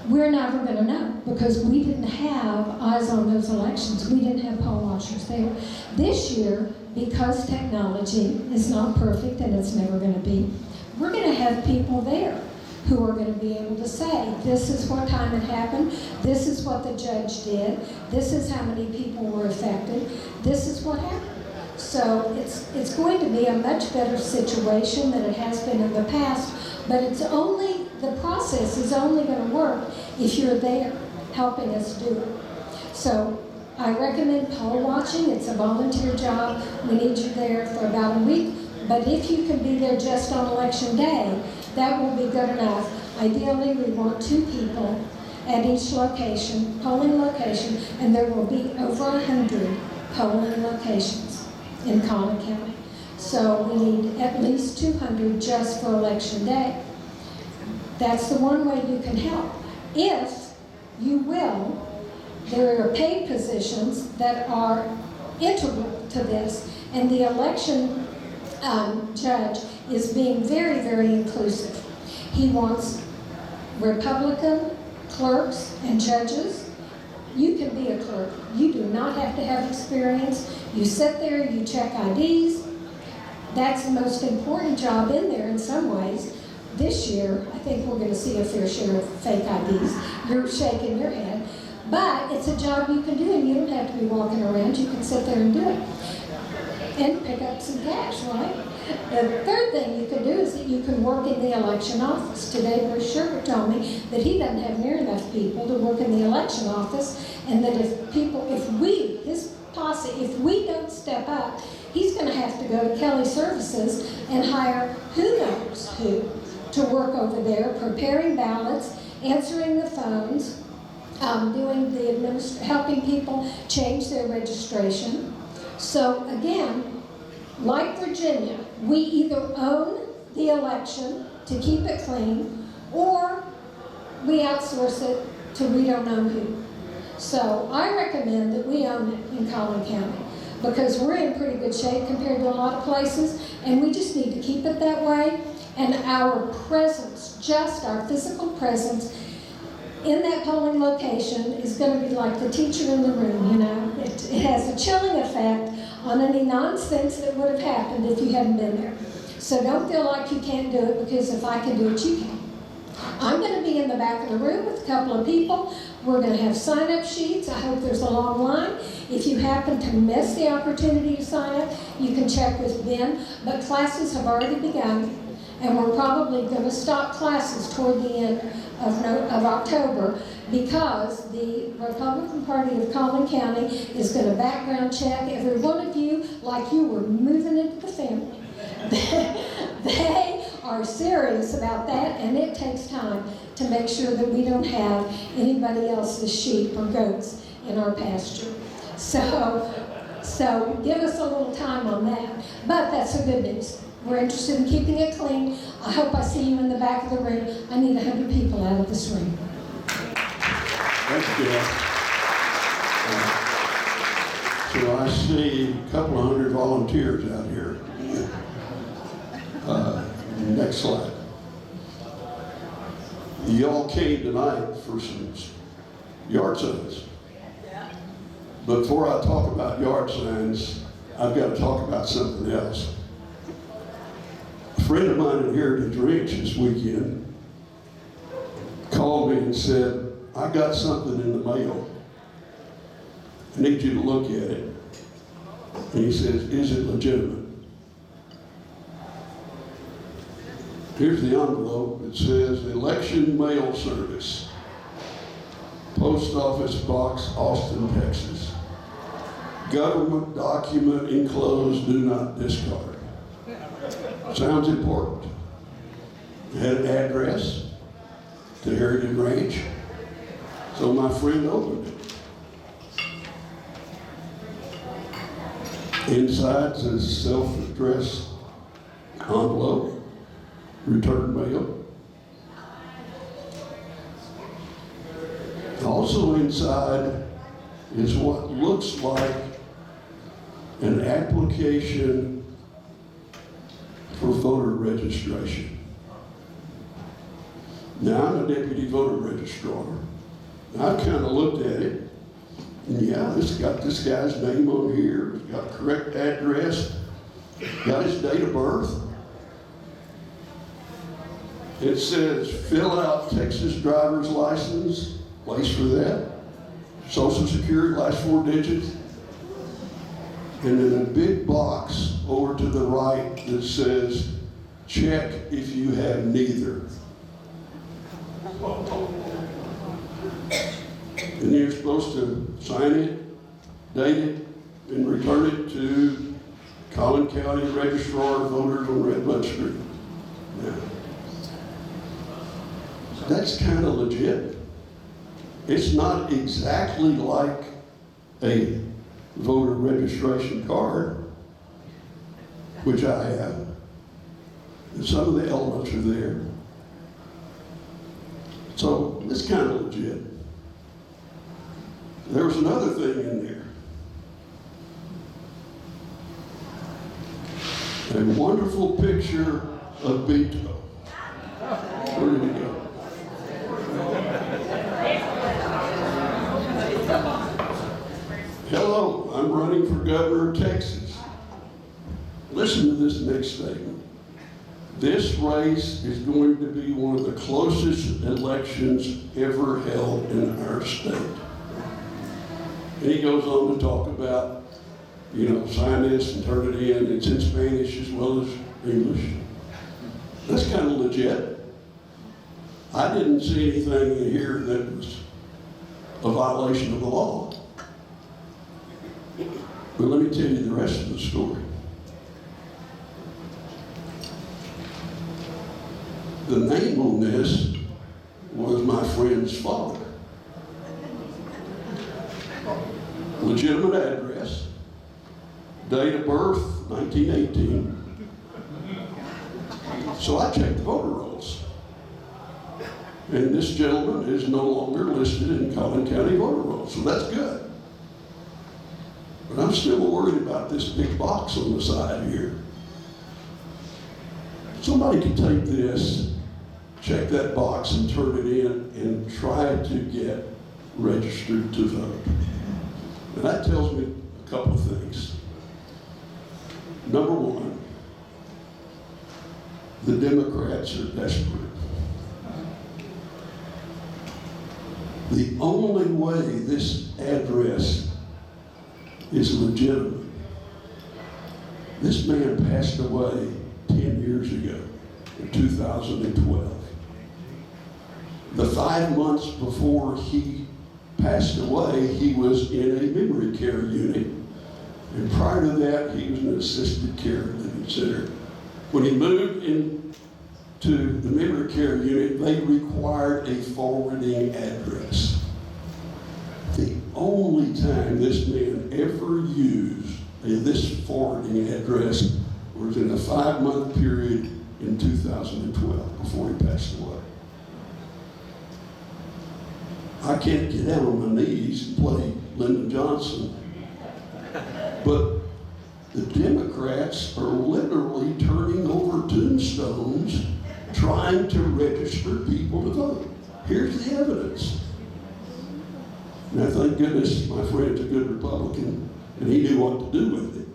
We're never going to know, because we didn't have eyes on those elections. We didn't have poll watchers there. This year, because technology is not perfect and it's never going to be, we're going to have people there who are going to be able to say, this is what time it happened, this is what the judge did, this is how many people were affected, this is what happened. So it's going to be a much better situation than it has been in the past, but the process is only going to work if you're there helping us do it. So I recommend poll watching. It's a volunteer job. We need you there for about a week, but if you can be there just on election day, that will be good enough. Ideally, we want 2 people at each location, polling location, and there will be over 100 polling locations in Collin County. So we need at least 200 just for election day. That's the one way you can help. If you will, there are paid positions that are integral to this, and the election judge is being very, very inclusive. He wants Republican clerks and judges. You can be a clerk. You do not have to have experience. You sit there, you check IDs. That's the most important job in there in some ways. This year, I think we're going to see a fair share of fake IDs. You're shaking your head. But it's a job you can do, and you don't have to be walking around. You can sit there and do it. And pick up some cash, right? The third thing you can do is that you can work in the election office. Today, Bruce Sherbert told me that he doesn't have near enough people to work in the election office, and that his posse, if we don't step up, he's going to have to go to Kelly Services and hire who knows who to work over there, preparing ballots, answering the phones, helping people change their registration. So again, like Virginia, we either own the election to keep it clean, or we outsource it to we don't know who. So I recommend that we own it in Collin County, because we're in pretty good shape compared to a lot of places, and we just need to keep it that way. And our presence, just our physical presence in that polling location, is going to be like the teacher in the room, you know. It has a chilling effect on any nonsense that would have happened if you hadn't been there. So don't feel like you can't do it, because if I can do it, you can. I'm going to be in the back of the room with a couple of people. We're going to have sign-up sheets. I hope there's a long line. If you happen to miss the opportunity to sign up, you can check with Ben. But classes have already begun, and we're probably going to stop classes toward the end of October, because the Republican Party of Collin County is going to background check every one of you like you were moving into the family. They are serious about that, and it takes time to make sure that we don't have anybody else's sheep or goats in our pasture. So give us a little time on that. But that's the good news. We're interested in keeping it clean. I hope I see you in the back of the room. I need 100 people out of this room. Thank you, Jeff. So I see a couple of hundred volunteers out here. Next slide. Y'all came tonight for some yard signs. But before I talk about yard signs, I've got to talk about something else. A friend of mine in Heritage Ranch this weekend called me and said, I got something in the mail. I need you to look at it. And he says, is it legitimate? Here's the envelope. It says, Election Mail Service, Post Office Box, Austin, Texas. Government document enclosed, do not discard. Sounds important. had an address to Heritage Ranch. So my friend opened it. Inside says self-addressed envelope, return mail. Also inside is what looks like an application for voter registration. Now, I'm a deputy voter registrar. I kind of looked at it, and yeah, it's got this guy's name on here, it's got correct address, got his date of birth. It says, fill out Texas driver's license, place for that, Social Security, last 4 digits, and then a big box over to the right that says, check if you have neither. And you're supposed to sign it, date it, and return it to Collin County Registrar of Voters on Red Bud Street. Now, that's kind of legit. It's not exactly like a voter registration card, which I have. And some of the elements are there. So it's kind of legit. There was another thing in there. A wonderful picture of Beto. Where did he go? Hello, I'm running for governor of Texas. Listen to this next statement. This race is going to be one of the closest elections ever held in our state. And he goes on to talk about, you know, sign this and turn it in. It's in Spanish as well as English. That's kind of legit. I didn't see anything in here that was a violation of the law. But let me tell you the rest of the story. The name on this was my friend's father. Legitimate address, date of birth, 1918. So I checked the voter rolls. And this gentleman is no longer listed in Collin County voter rolls, so that's good. But I'm still worried about this big box on the side here. Somebody could take this, check that box and turn it in and try to get registered to vote. And that tells me a couple of things. Number one, the Democrats are desperate. The only way this address is legitimate. This man passed away 10 years ago, in 2012. The 5 months before he passed away, he was in a memory care unit. And prior to that, he was in an assisted care living center. When he moved into the memory care unit, they required a forwarding address. The only time this man ever used this forwarding address was in a 5-month period in 2012 before he passed away. I can't get down on my knees and play Lyndon Johnson, but the Democrats are literally turning over tombstones trying to register people to vote. Here's the evidence. Now, thank goodness my friend's a good Republican, and he knew what to do with it.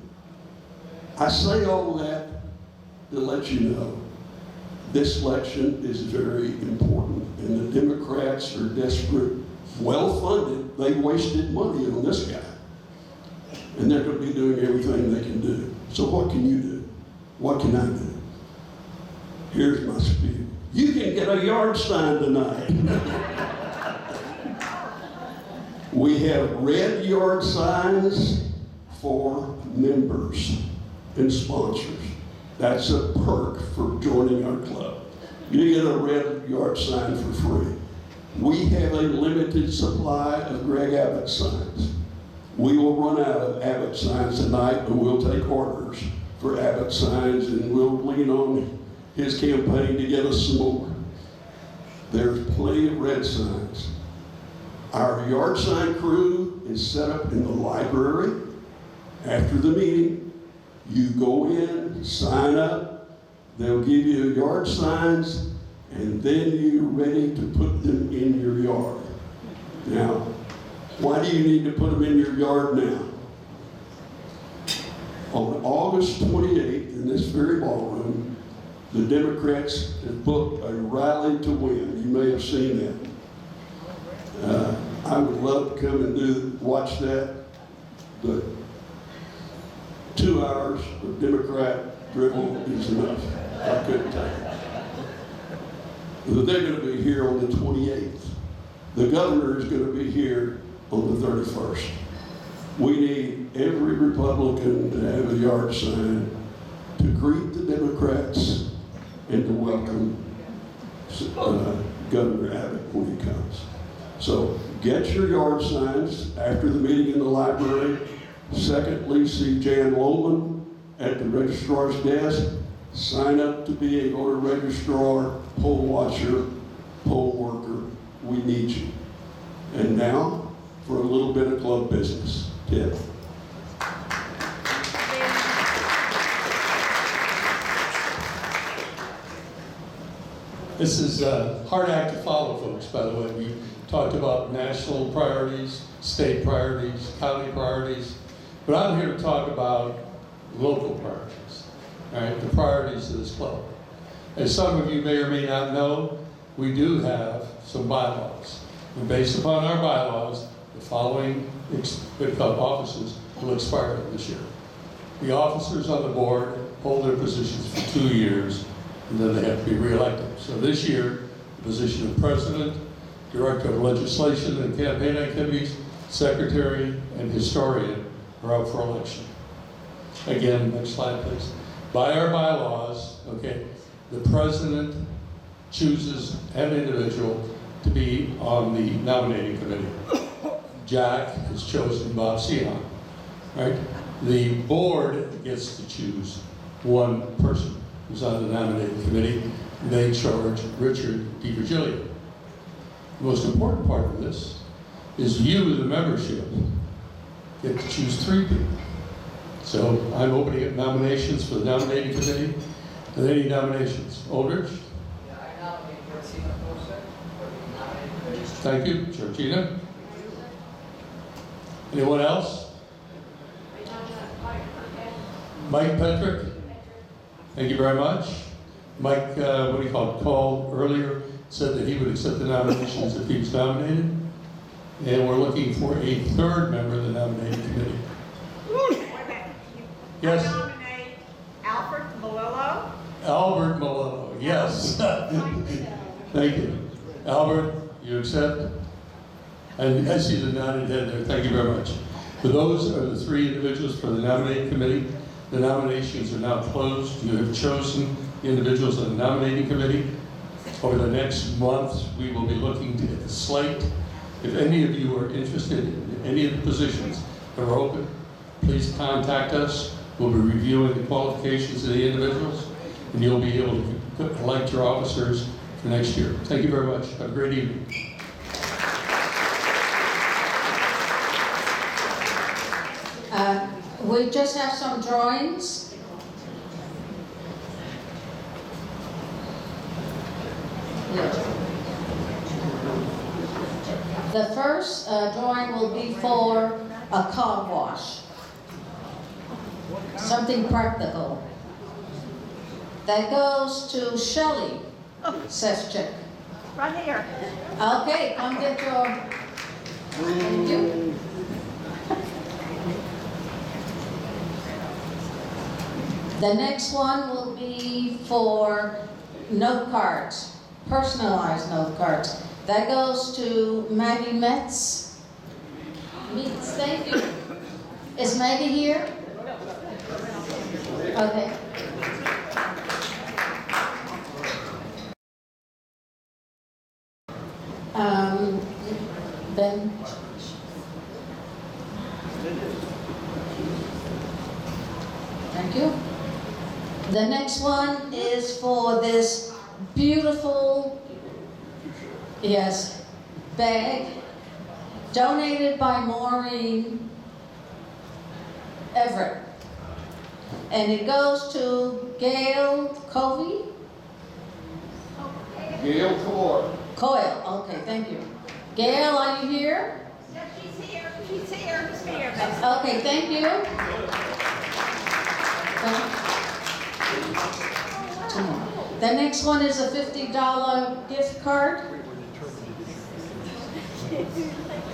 I say all that to let you know this election is very important, and the Democrats are desperate, well-funded. They wasted money on this guy, and they're going to be doing everything they can do. So what can you do? What can I do? Here's my spiel. You can get a yard sign tonight. We have red yard signs for members and sponsors. That's a perk for joining our club. you get a red yard sign for free. We have a limited supply of Greg Abbott signs. We will run out of Abbott signs tonight, but we'll take orders for Abbott signs, and we'll lean on his campaign to get us some more. There's plenty of red signs. Our yard sign crew is set up in the library. After the meeting, you go in, sign up, they'll give you yard signs, and then you're ready to put them in your yard. Now, why do you need to put them in your yard now? On August 28th, in this very ballroom, the Democrats have booked a rally to win. You may have seen that. I would love to come and watch that, but 2 hours of Democrat drivel is enough. I couldn't take it. But they're going to be here on the 28th. The governor is going to be here on the 31st. We need every Republican to have a yard sign to greet the Democrats and to welcome Governor Abbott when he comes. So get your yard signs after the meeting in the library. Secondly, see Jan Lohman at the registrar's desk. Sign up to be a voter registrar, poll watcher, poll worker. We need you. And now for a little bit of club business. Ted. This is a hard act to follow, folks, by the way. We talked about national priorities, state priorities, county priorities, but I'm here to talk about local priorities, all right, the priorities of this club. As some of you may or may not know, we do have some bylaws. And based upon our bylaws, the following offices will expire this year. The officers on the board hold their positions for 2 years, and then they have to be reelected. So this year, the position of president, director of legislation and campaign activities, secretary, and historian are up for election. Again, next slide, please. By our bylaws, okay, the president chooses an individual to be on the nominating committee. Jack has chosen Bob Seon, right? The board gets to choose one person who's on the nominating committee. They charge Richard DiVirgilio. The most important part of this is you, the membership, get to choose 3 people. So I'm opening up nominations for the nominating committee. Are there any nominations? Aldrich? Yeah, I nominate Georgina Forsythe for the nominating committee. Thank you, Georgina. Anyone else? Mike Petrick? Thank you very much. Mike, what do you call it, called earlier, said that he would accept the nominations if he was nominated. And we're looking for a 3rd member of the nominating committee. Yes? I nominate Albert Malillo. Albert Malillo, yes. Thank you. Albert, you accept? And I see the nodded head there. Thank you very much. So those are the 3 individuals for the nominating committee. The nominations are now closed. You have chosen the individuals on the nominating committee. Over the next month, we will be looking at the slate. If any of you are interested in any of the positions that are open, please contact us. We'll be reviewing the qualifications of the individuals, and you'll be able to elect your officers for next year. Thank you very much. Have a great evening. We just have some drawings. The first drawing will be for a car wash. Something practical. That goes to Shelley Sefcik. Right here. Okay, come get your. Thank you. The next one will be for note cards, personalized note cards. That goes to Maggie Metz. Metz, thank you. Is Maggie here? Okay. Ben? Thank you. The next one is for this beautiful, yes, bag donated by Maureen Everett. And it goes to Gail Covey? Gail Coyle. Coyle, okay, thank you. Gail, are you here? Yeah, she's here. She's here. She's here. Okay, thank you. Two more. The next one is a $50 gift card.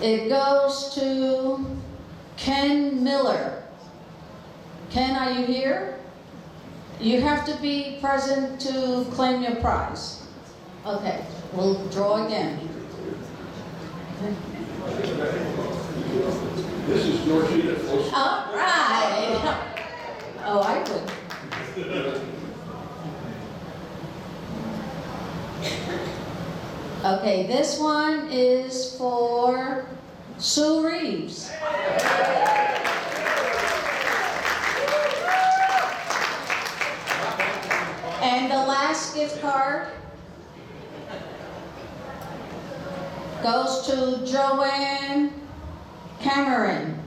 It goes to Ken Miller. Ken, are you here? You have to be present to claim your prize. Okay, we'll draw again. This is Georgina. All right. Oh, I would. Okay, this one is for Sue Reeves. And the last gift card goes to Joanne Cameron.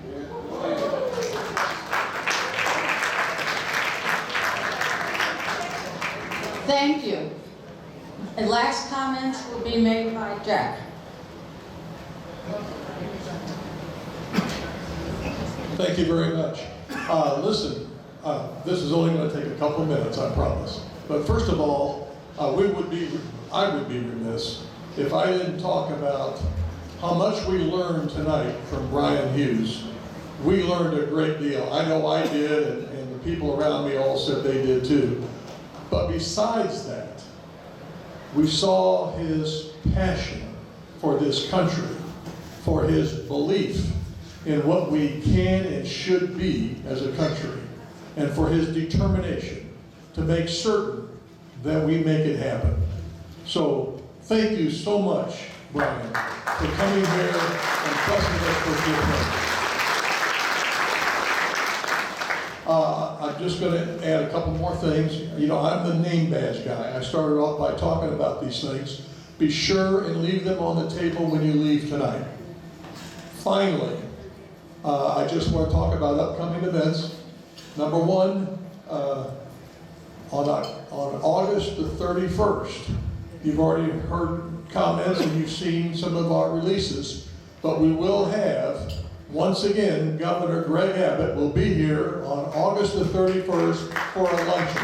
Thank you. And last comments will be made by Jack. Thank you very much. Listen, this is only going to take a couple minutes, I promise. But first of all, I would be remiss if I didn't talk about how much we learned tonight from Bryan Hughes. We learned a great deal. I know I did, and the people around me all said they did too. But besides that, we saw his passion for this country, for his belief in what we can and should be as a country, and for his determination to make certain that we make it happen. So thank you so much, Bryan, for coming here and trusting us for your time. I'm just going to add a couple more things. You know, I'm the name badge guy. I started off by talking about these things. Be sure and leave them on the table when you leave tonight. Finally, I just want to talk about upcoming events. Number one, on August the 31st, you've already heard comments and you've seen some of our releases, but we will have, once again, Governor Greg Abbott will be here on August the 31st for a luncheon,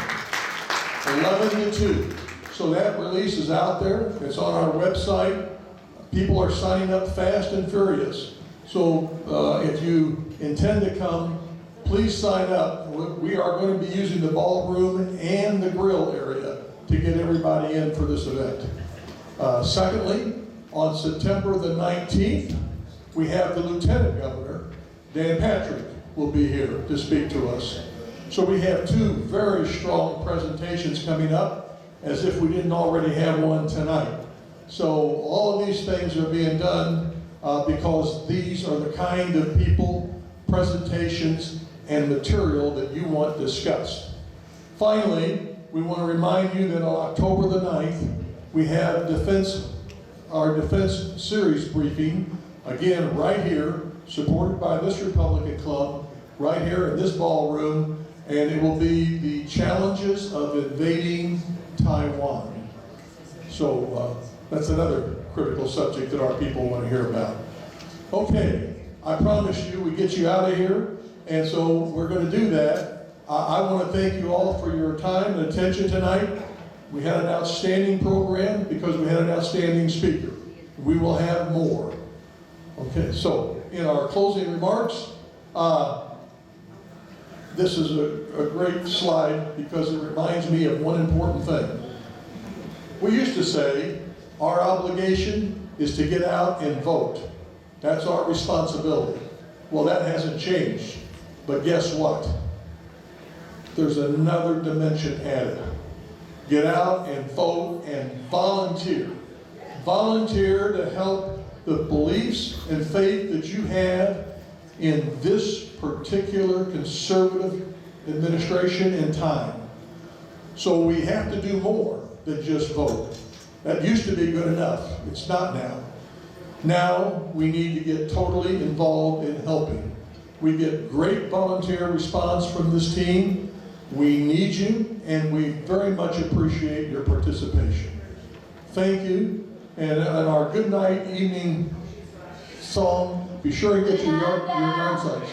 11 to 2. So that release is out there. It's on our website. People are signing up fast and furious. So if you intend to come, please sign up. We are going to be using the ballroom and the grill area to get everybody in for this event. Secondly, on September the 19th, we have the Lieutenant Governor, Dan Patrick, will be here to speak to us. So we have two very strong presentations coming up, as if we didn't already have one tonight. So all of these things are being done because these are the kind of people, presentations, and material that you want discussed. Finally, we want to remind you that on October the 9th, we have our defense series briefing, again, right here, supported by this Republican Club, right here in this ballroom, and it will be the challenges of invading Taiwan. So that's another critical subject that our people want to hear about. Okay, I promise you we get you out of here, and so we're going to do that. I want to thank you all for your time and attention tonight. We had an outstanding program because we had an outstanding speaker. We will have more. Okay, so in our closing remarks, this is a great slide because it reminds me of one important thing. We used to say our obligation is to get out and vote. That's our responsibility. Well, that hasn't changed. But guess what? There's another dimension added. Get out and vote and volunteer. volunteer to help the beliefs and faith that you have in this particular conservative administration and time. So we have to do more than just vote. That used to be good enough. It's not now. Now we need to get totally involved in helping. We get great volunteer response from this team. We need you, and we very much appreciate your participation. Thank you. And our good night evening song, be sure and get your yard signs.